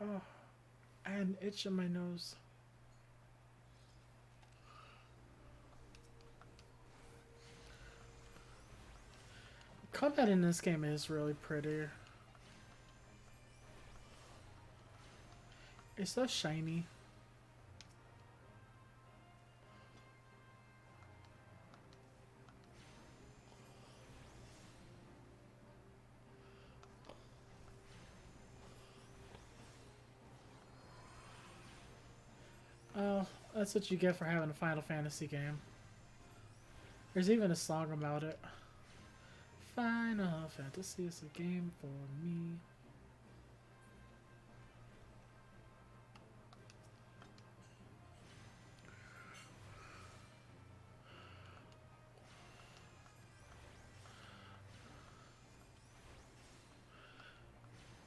Oh, I had an itch in my nose. Combat in this game is really pretty. It's so shiny. Oh, that's what you get for having a Final Fantasy game. There's even a song about it. Final Fantasy is a game for me.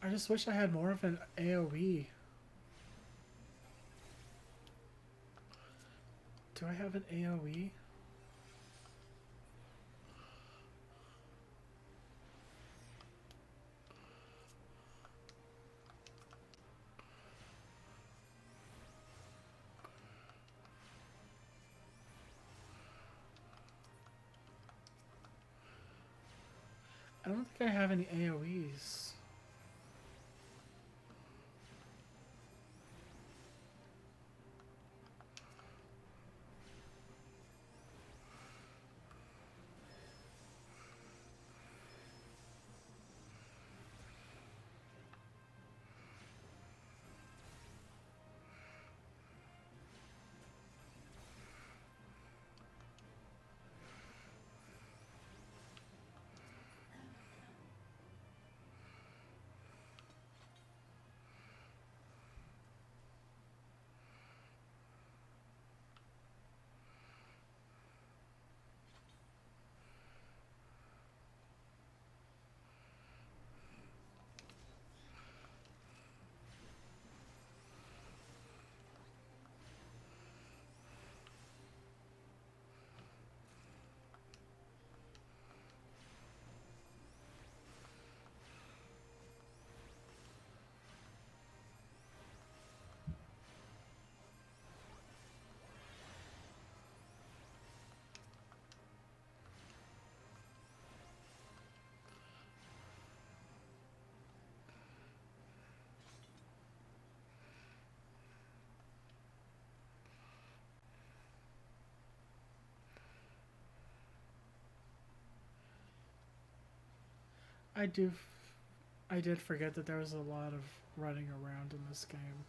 I just wish I had more of an AoE. Do I have an AoE? I don't think I have any AoEs. I do. I did forget that there was a lot of running around in this game.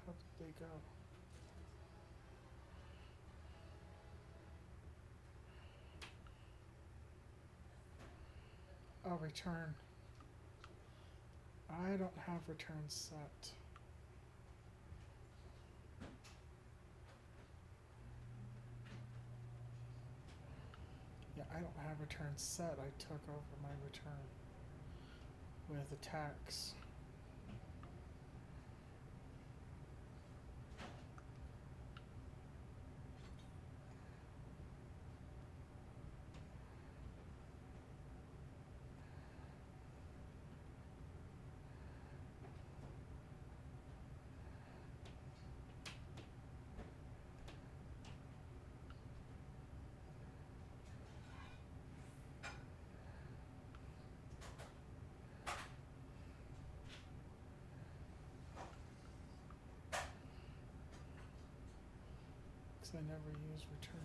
hell did they go? Oh, return. I don't have return set. Yeah, I don't have return set. I took over my return with attacks. Because I never use return.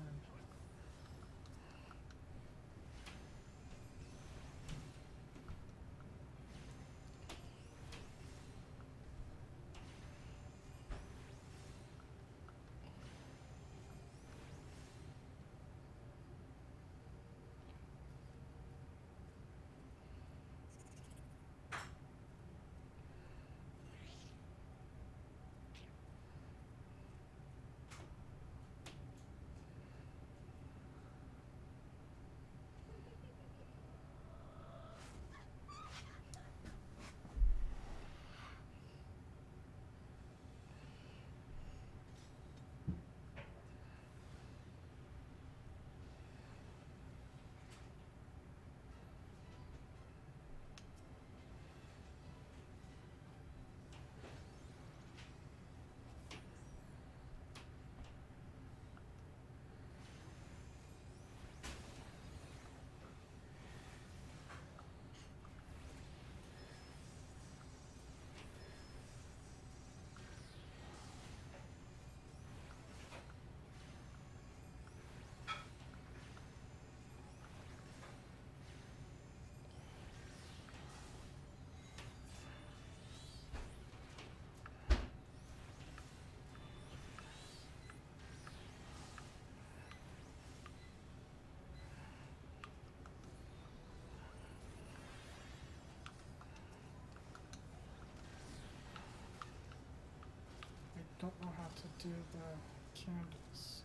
I don't know how to do the candles.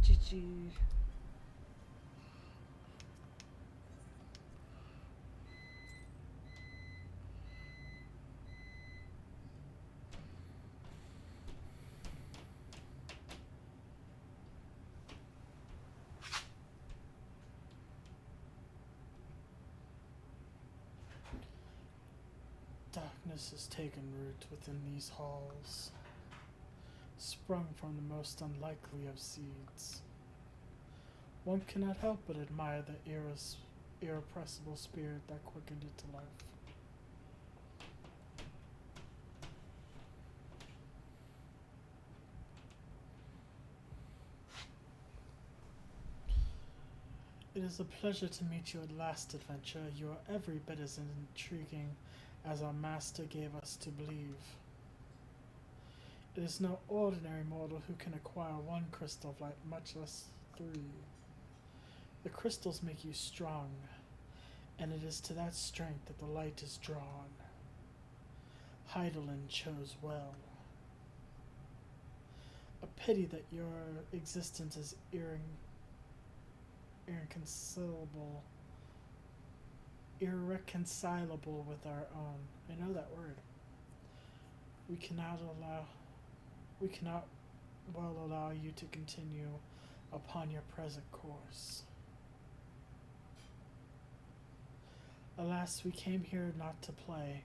GG. Darkness has taken root within these halls, sprung from the most unlikely of seeds. One cannot help but admire the irrepressible spirit that quickened it to life. It is a pleasure to meet you at last, adventure. You are every bit as intriguing as our master gave us to believe. It It is no ordinary mortal who can acquire one crystal of light, much less three. The crystals make you strong, and it is to that strength that the light is drawn. Heidelin chose well. A pity that your existence is irreconcilable with our own. I know that word. We cannot well allow you to continue upon your present course. Alas, we came here not to play,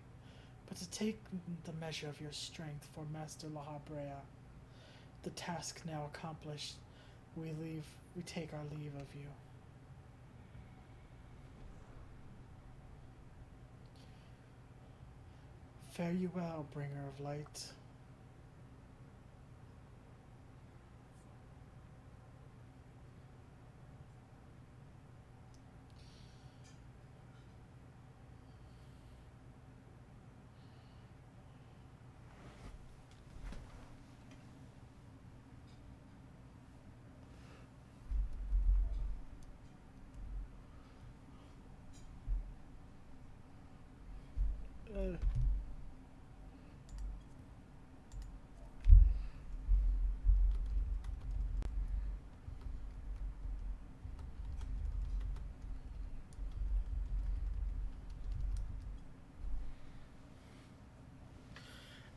but to take the measure of your strength for Master Lahabrea. The task now accomplished, we take our leave of you. Fare you well, bringer of light.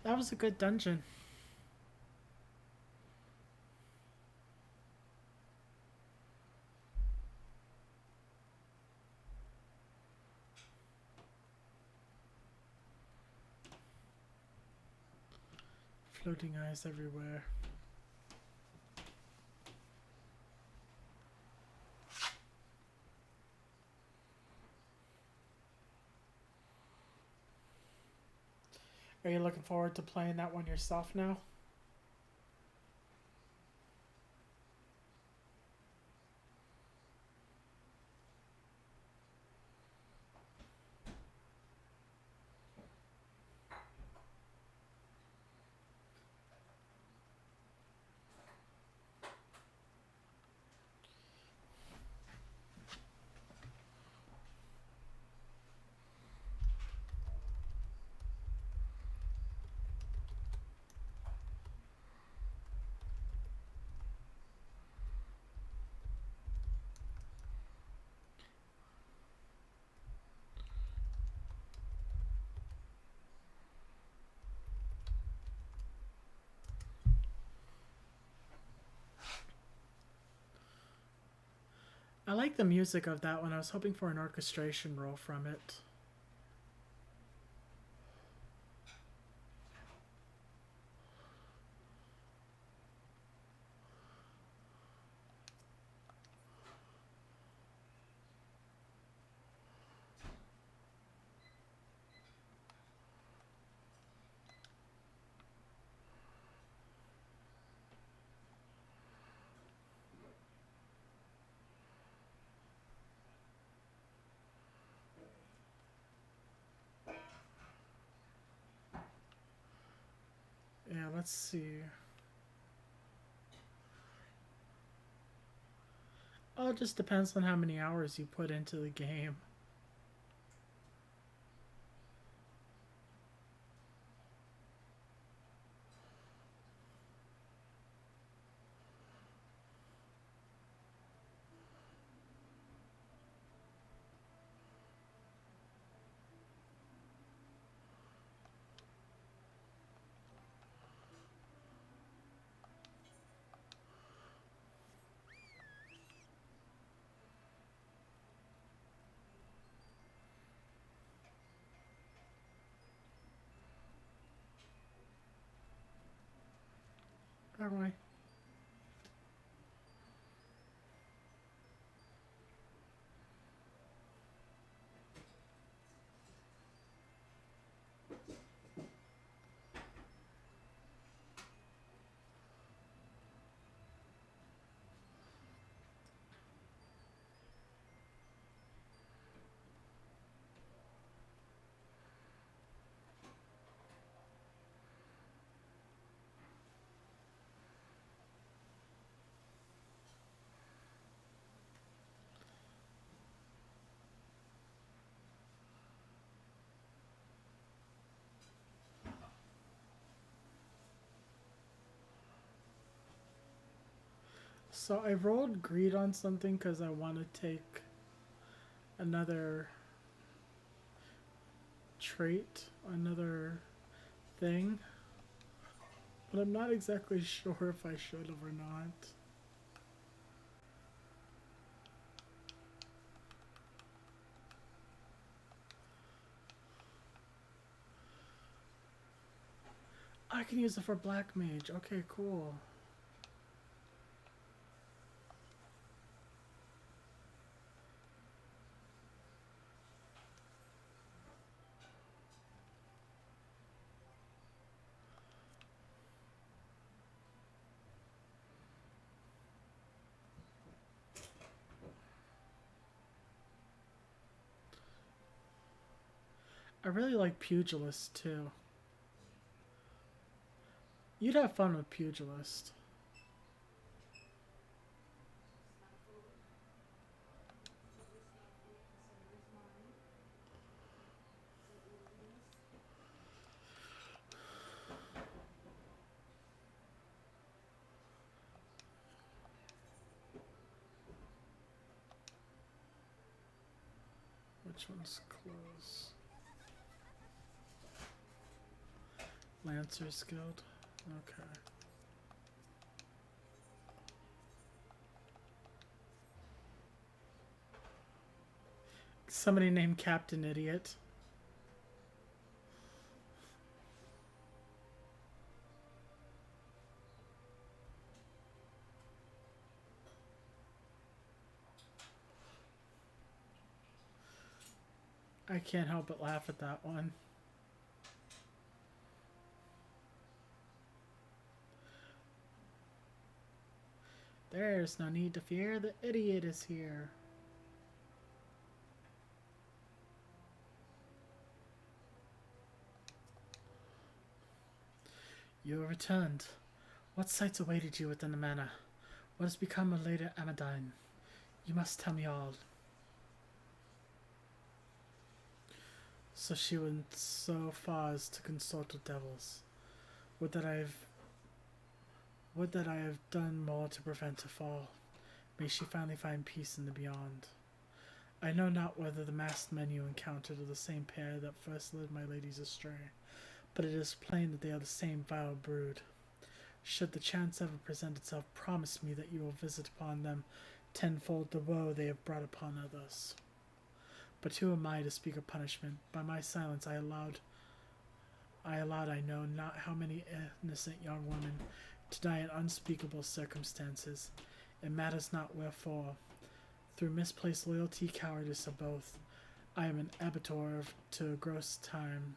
That was a good dungeon. Floating eyes everywhere. Are you looking forward to playing that one yourself now? I like the music of that one. I was hoping for an orchestration roll from it. Yeah, let's see. Oh, it just depends on how many hours you put into the game. Alright. So I rolled greed on something because I want to take another trait, another thing. But I'm not exactly sure if I should have or not. I can use it for Black Mage. Okay, cool. I really like Pugilist too. You'd have fun with Pugilist. Which one's close? Lancer's Guild. Okay. Somebody named Captain Idiot. I can't help but laugh at that one. There's no need to fear, the idiot is here. You have returned. What sights awaited you within the manor? What has become of Lady Amadine? You must tell me all. So she went so far as to consult with devils. Would that I have done more to prevent her fall. May she finally find peace in the beyond. I know not whether the masked men you encountered are the same pair that first led my ladies astray, but it is plain that they are the same vile brood. Should the chance ever present itself, promise me that you will visit upon them tenfold the woe they have brought upon others. But who am I to speak of punishment? By my silence I know not how many innocent young women to die in unspeakable circumstances. It matters not wherefore. Through misplaced loyalty, cowardice, or both, I am an abettor to gross crime.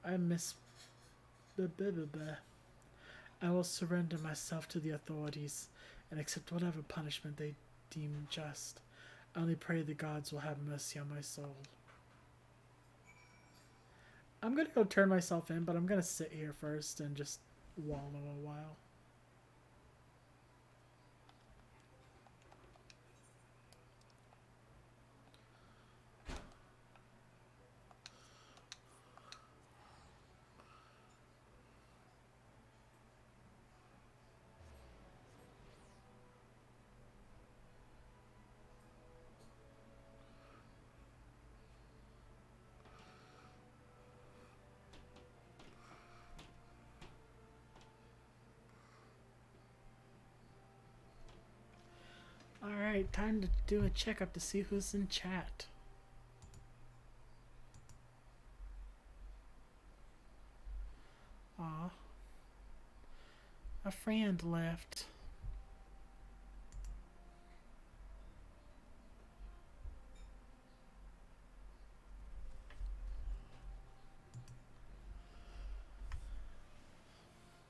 I will surrender myself to the authorities and accept whatever punishment they deem just. I only pray the gods will have mercy on my soul. I'm gonna go turn myself in, but I'm gonna sit here first and just wallow a while. Alright, time to do a checkup to see who's in chat. Aw. A friend left.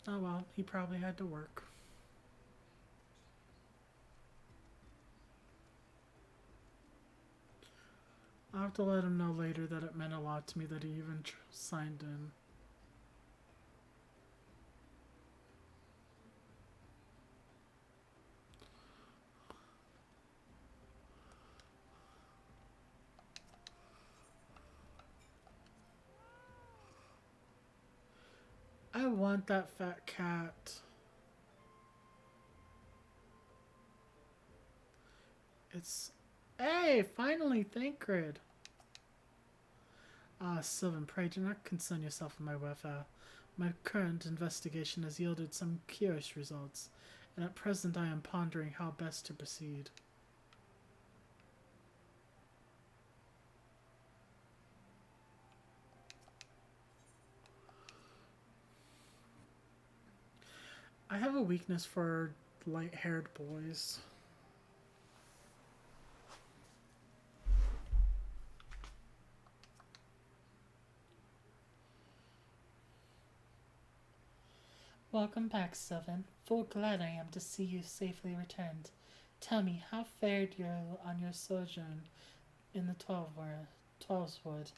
Oh well, he probably had to work. I'll have to let him know later that it meant a lot to me that he even signed in. I want that fat cat. It's... Hey, finally, Thancred. Ah, Sylvan, pray do not concern yourself with my welfare. My current investigation has yielded some curious results, and at present I am pondering how best to proceed. I have a weakness for light-haired boys. Welcome back, Sylvan. Full glad I am to see you safely returned. Tell me, how fared you on your sojourn in the Twelveswood?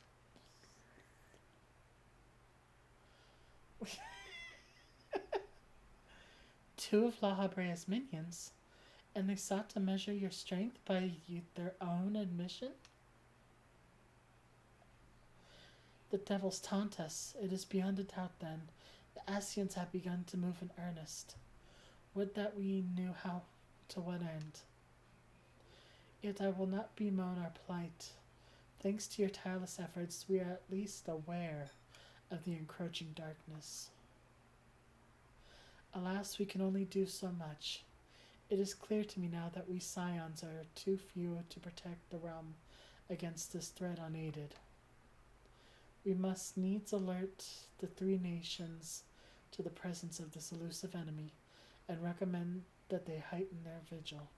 Two of La Habrea's minions, and they sought to measure your strength by their own admission? The devils taunt us. It is beyond a doubt, then. The Asians have begun to move in earnest. Would that we knew how to what end. Yet I will not bemoan our plight. Thanks to your tireless efforts, we are at least aware of the encroaching darkness. Alas, we can only do so much. It is clear to me now that we scions are too few to protect the realm against this threat unaided. We must needs alert the three nations to the presence of this elusive enemy, and recommend that they heighten their vigil.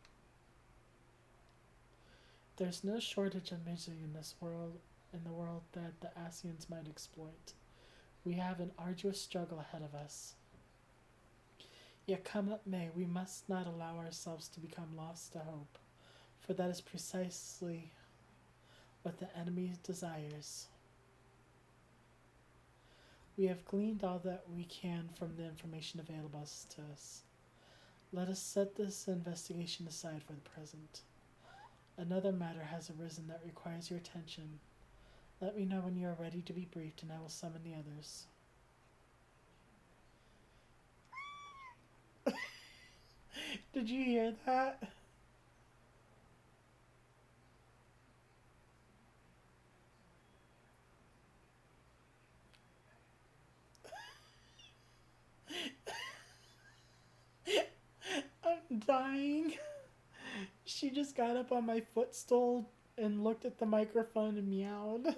There's no shortage of misery in the world that the Asians might exploit. We have an arduous struggle ahead of us. Yet come what may, we must not allow ourselves to become lost to hope, for that is precisely what the enemy desires. We have gleaned all that we can from the information available to us. Let us set this investigation aside for the present. Another matter has arisen that requires your attention. Let me know when you are ready to be briefed, and I will summon the others. Did you hear that? I'm dying. She just got up on my footstool and looked at the microphone and meowed.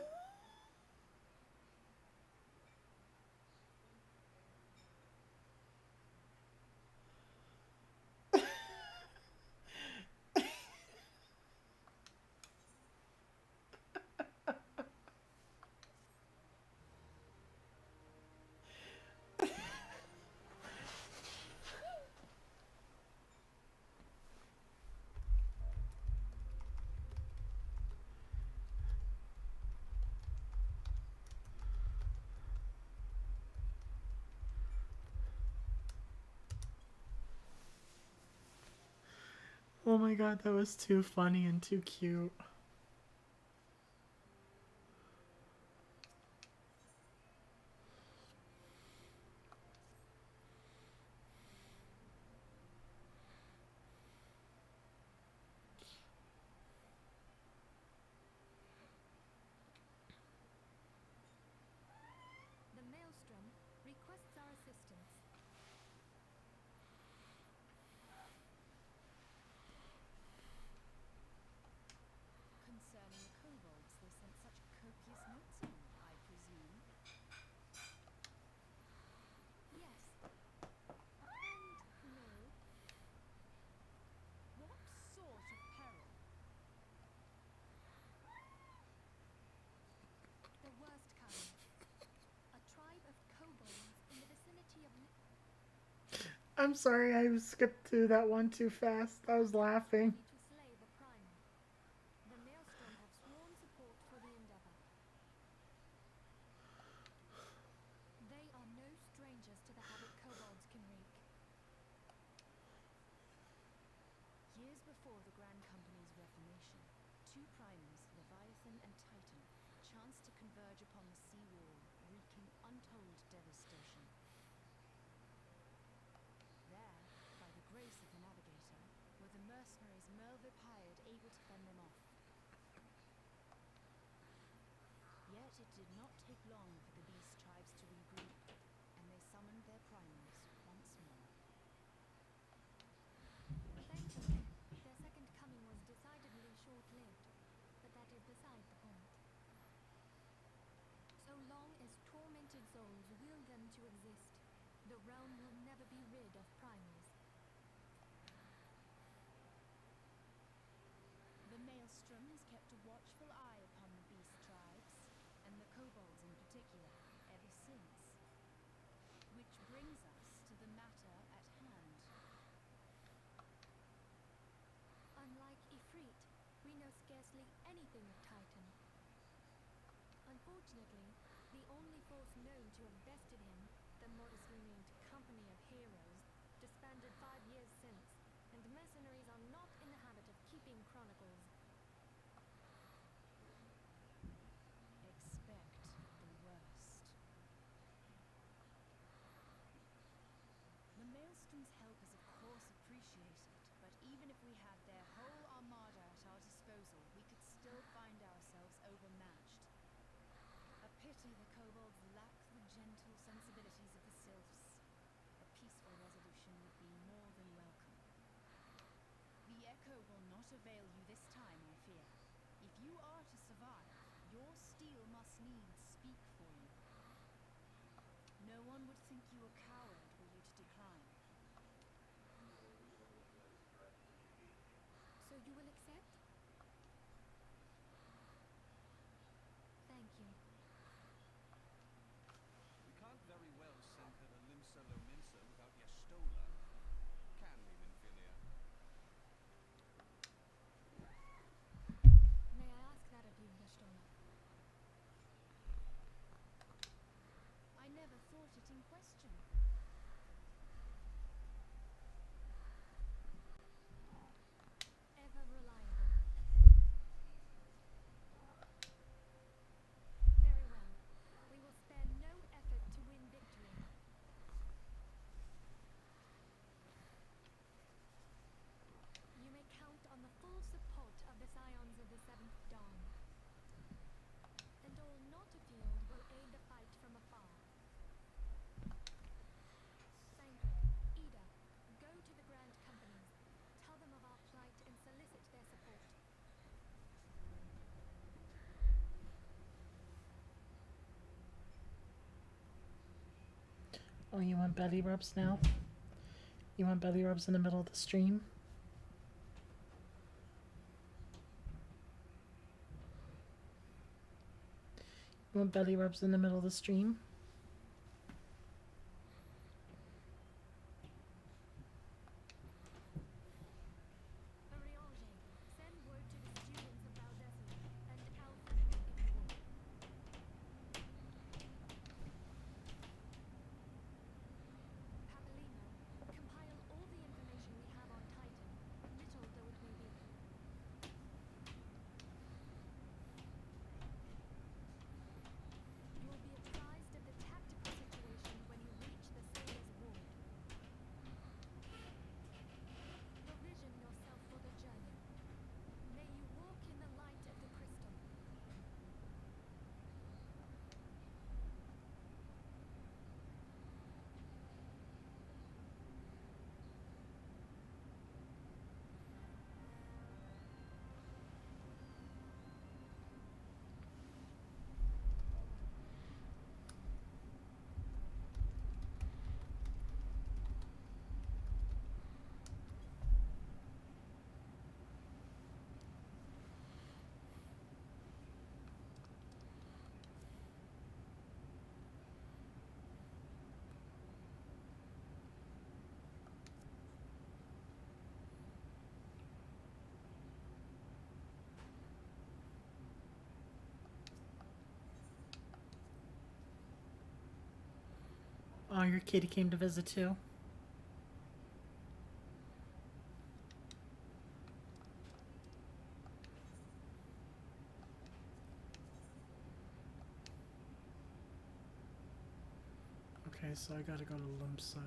Oh my god, that was too funny and too cute. The Maelstrom requests our assistance. Concerning the kobolds they sent such copious notes on, I presume? Yes. And no. What sort of peril? The worst kind. A tribe of kobolds in the vicinity of... I'm sorry, I skipped through that one too fast. I was laughing. to slay the primal. The Maelstrom have sworn support for the endeavor. They are no strangers to the havoc kobolds can wreak. Years before the Grand Company's reformation, two primals, Leviathan and Titan, chanced to converge upon the sea wall, wreaking untold devastation. There, by the grace of the navigator, were the mercenaries Merlvip hired able to fend them off. Yet it did not take long for the beast tribes to regroup, and they summoned their primals once more. Thankfully, their second coming was decidedly short-lived, but that is beside the point. So long as tormented souls will them to exist, the realm will never be rid of primals. The Maelstrom has kept a watchful eye upon the beast tribes, and the kobolds in particular, ever since. Which brings us to the matter at hand. Unlike Ifrit, we know scarcely anything of Titan. Unfortunately, the only force known to have bested him, the modestly named Company of Heroes, disbanded 5 years since, and mercenaries are not in the habit of keeping chronicles. Expect the worst. The Maelstrom's help is of course appreciated, but even if we had their whole armada at our disposal, we could still find ourselves overmatched. A pity the kobolds lack the gentle sensibilities of the sylphs. A peaceful resolution would be more than welcome. The echo will not avail you this time, I fear. If you are to survive, your steel must needs speak for you. No one would think you a coward were you to decline. So you will accept? Thank you. We can't very well send her to Limsa Lominsa without Yastola. Can we, Minfilia? May I ask that of you, Yastola? I never thought it in question. Ever reliable. Very well. We will spare no effort to win victory. You may count on the full support of the Scions of the Seventh Dawn. And all not afield will aid the fight from afar. Thancred, Ida, go to the Grand Companies. Tell them of our plight and solicit their support. Oh, you want belly rubs now? You want belly rubs in the middle of the stream? You want belly rubs in the middle of the stream? Ariange, send word to the students of Valdesi and Alfred, if you would. Papalino, compile all the information we have on Titan, little though it may be. You will be apprised of the tactical situation when you reach the Sailor's Ward. Provision yourself for the journey. May you walk in the light of the crystal. Oh, your kitty came to visit too. Okay, so I gotta go to Limsa.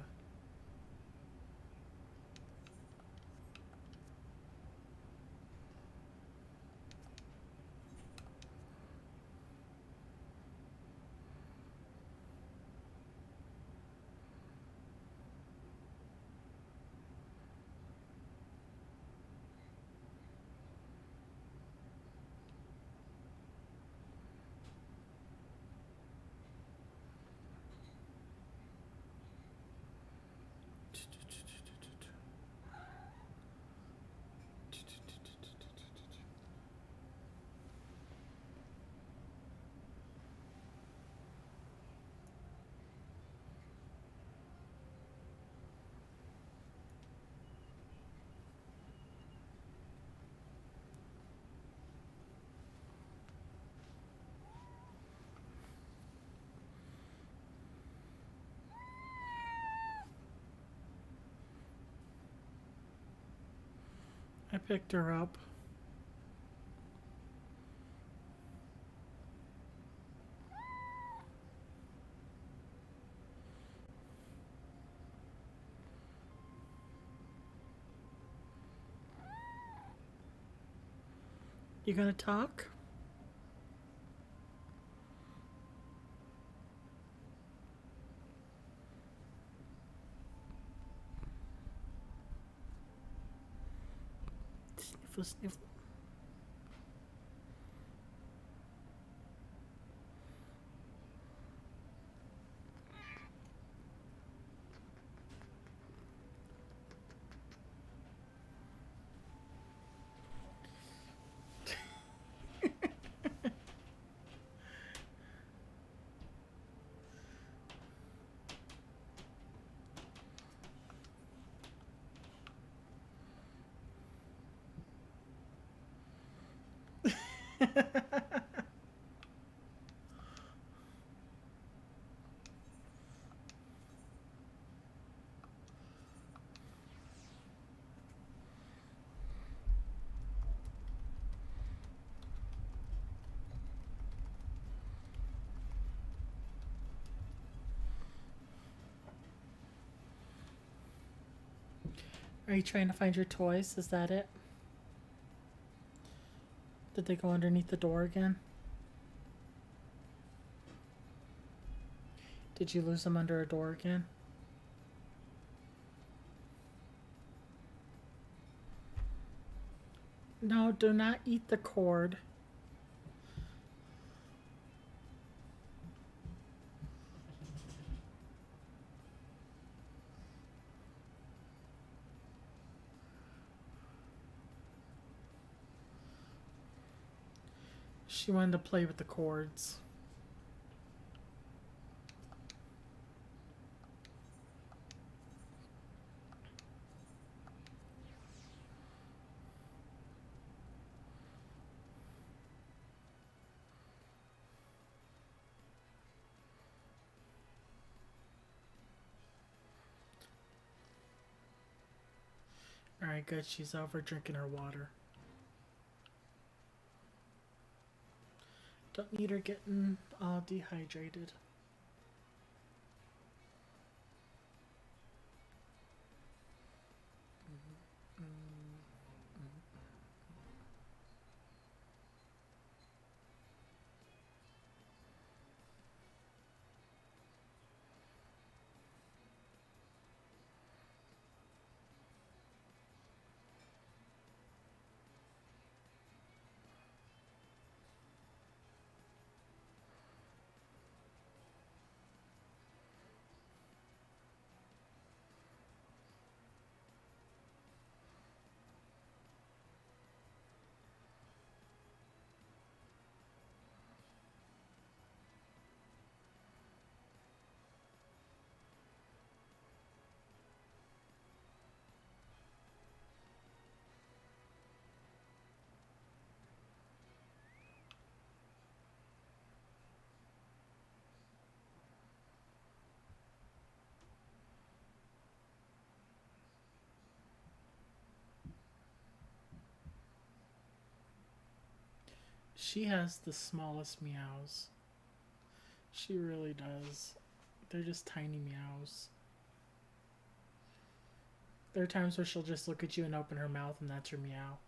Picked her up. You gonna talk? Sniffle, sniffle. Are you trying to find your toys? Is that it? Did they go underneath the door again? Did you lose them under a door again? No, do not eat the cord. She wanted to play with the cords. Alright, good. She's over drinking her water. Don't need her getting all dehydrated. She has the smallest meows. She really does. They're just tiny meows. There are times where she'll just look at you and open her mouth, and that's her meow.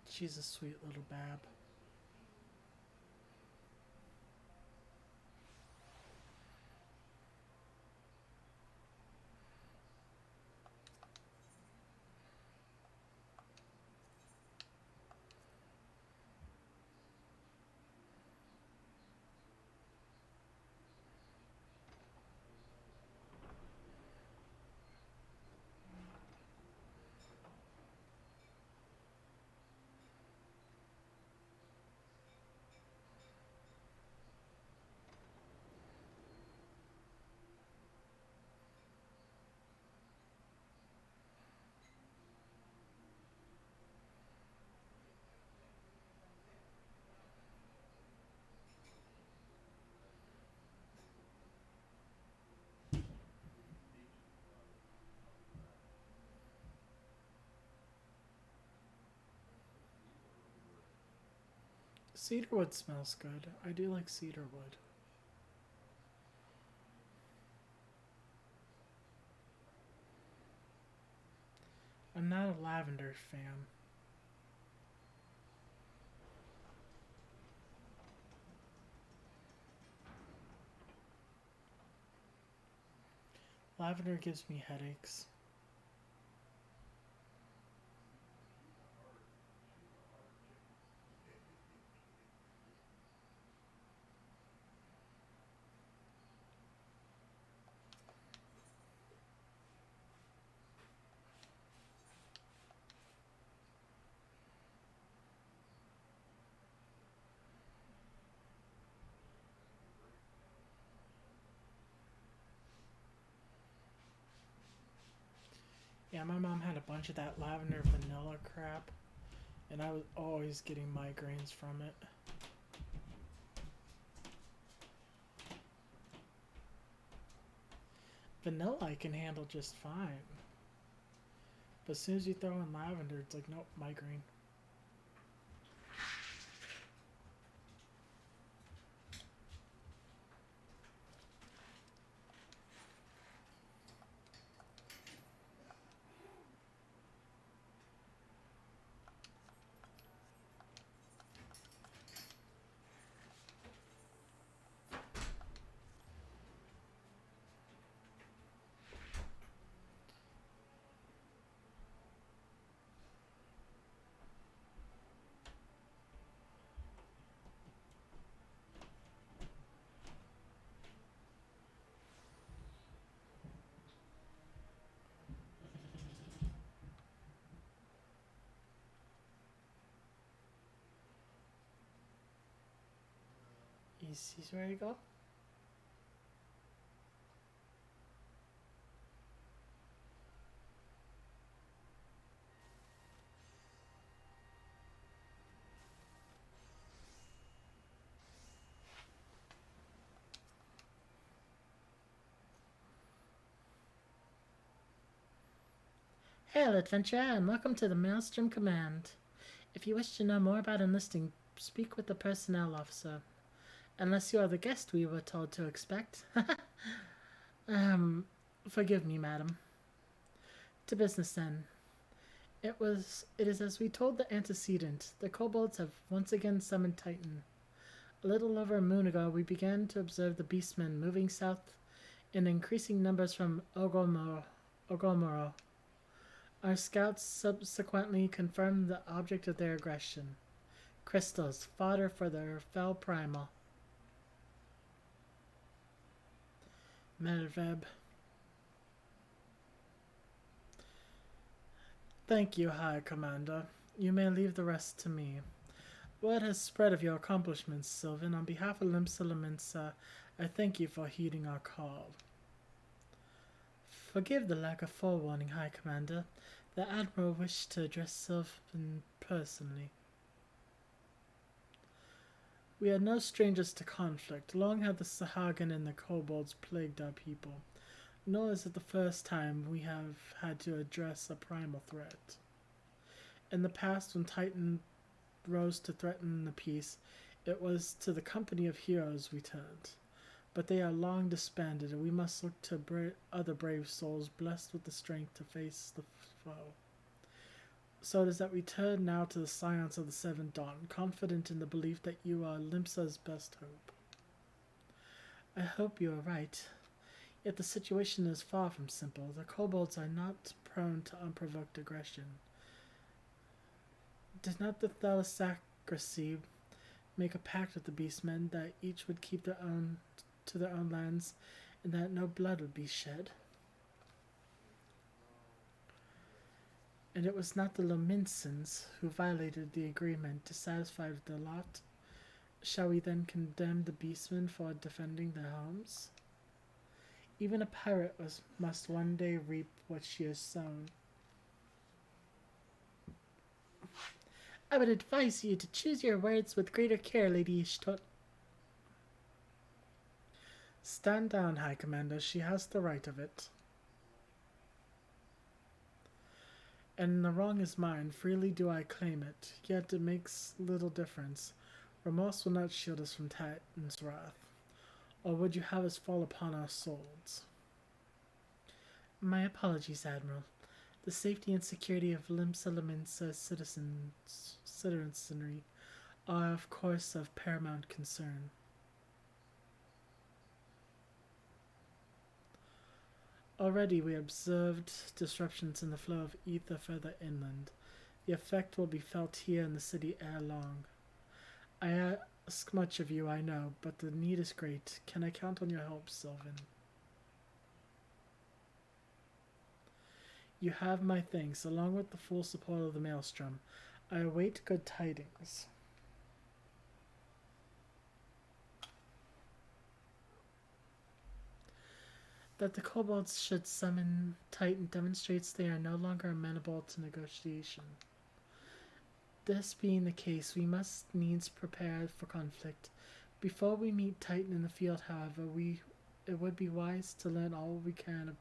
She's a sweet little bab. Cedarwood smells good. I do like cedarwood. I'm not a lavender fan. Lavender gives me headaches. Yeah, my mom had a bunch of that lavender vanilla crap, and I was always getting migraines from it. Vanilla I can handle just fine. But as soon as you throw in lavender, it's like, nope, migraine. He's ready to go? Hail, adventurer, and welcome to the Maelstrom Command. If you wish to know more about enlisting, speak with the personnel officer. Unless you are the guest we were told to expect. um, Forgive me, madam. To business then. It is as we told the antecedent. The kobolds have once again summoned Titan. A little over a moon ago, we began to observe the beastmen moving south in increasing numbers from Ogomoro. Our scouts subsequently confirmed the object of their aggression. Crystals, fodder for their fell primal. Melveb. Thank you, High Commander. You may leave the rest to me. Word has spread of your accomplishments, Sylvan. On behalf of Limsa, I thank you for heeding our call. Forgive the lack of forewarning, High Commander. The Admiral wished to address Sylvan personally. We are no strangers to conflict. Long have the Sahagin and the kobolds plagued our people. Nor is it the first time we have had to address a primal threat. In the past, when Titan rose to threaten the peace, it was to the company of heroes we turned. But they are long disbanded, and we must look to other brave souls blessed with the strength to face the foe. So it is that we turn now to the Scions of the Seventh Dawn, confident in the belief that you are Limsa's best hope. I hope you are right. Yet the situation is far from simple. The kobolds are not prone to unprovoked aggression. Did not the Thalassacracy make a pact with the beastmen that each would keep their own lands, and that no blood would be shed? And it was not the Lominsons who violated the agreement dissatisfied with their lot. Shall we then condemn the beastmen for defending their homes? Even a pirate must one day reap what she has sown. I would advise you to choose your words with greater care, Lady Ishtot. Stand down, High Commander. She has the right of it. And the wrong is mine. Freely do I claim it. Yet it makes little difference. Remorse will not shield us from Titan's wrath. Or would you have us fall upon our swords? My apologies, Admiral. The safety and security of Limsa citizenry are, of course, of paramount concern. Already we observed disruptions in the flow of ether further inland. The effect will be felt here in the city ere long. I ask much of you, I know, but the need is great. Can I count on your help, Sylvan? You have my thanks, along with the full support of the Maelstrom. I await good tidings. That the kobolds should summon Titan demonstrates they are no longer amenable to negotiation. This being the case, we must needs prepare for conflict. Before we meet Titan in the field, however, it would be wise to learn all we can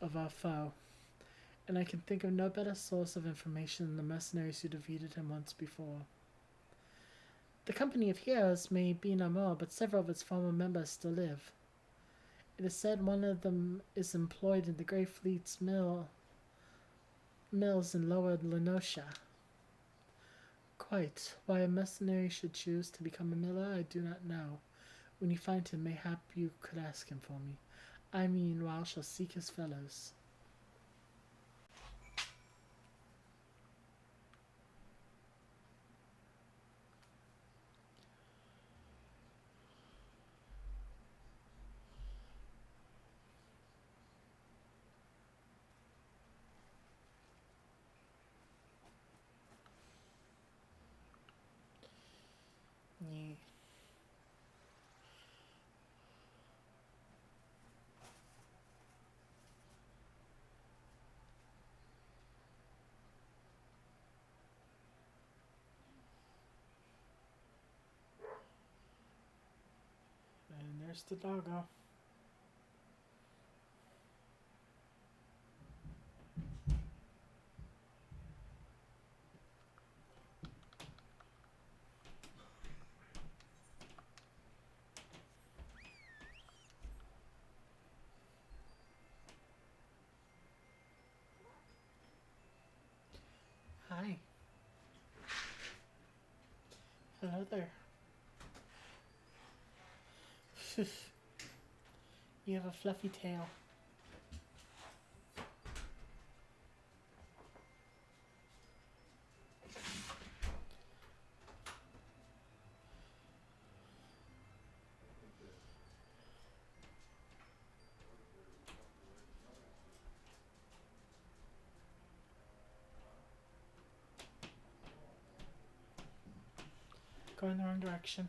of our foe. And I can think of no better source of information than the mercenaries who defeated him once before. The company of heroes may be no more, but several of its former members still live. It is said one of them is employed in the Grey Fleet's mills in Lower Lenosha. Quite. Why a mercenary should choose to become a miller, I do not know. When you find him, mayhap you could ask him for me. I meanwhile shall seek his fellows. Yeah. And there's the doggo. Hi. Hello there. You have a fluffy tail. Go in the wrong direction.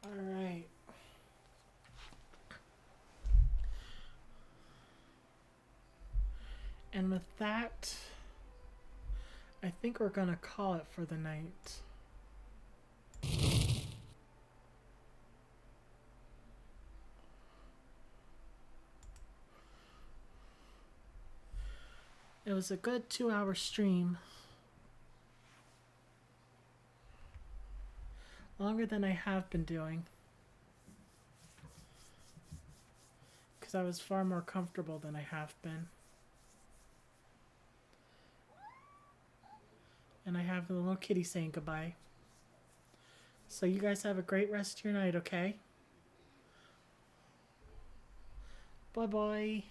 Alright. And with that, I think we're gonna call it for the night. It was a good 2-hour stream. Longer than I have been doing. Because I was far more comfortable than I have been. And I have the little kitty saying goodbye. So you guys have a great rest of your night, okay? Bye-bye.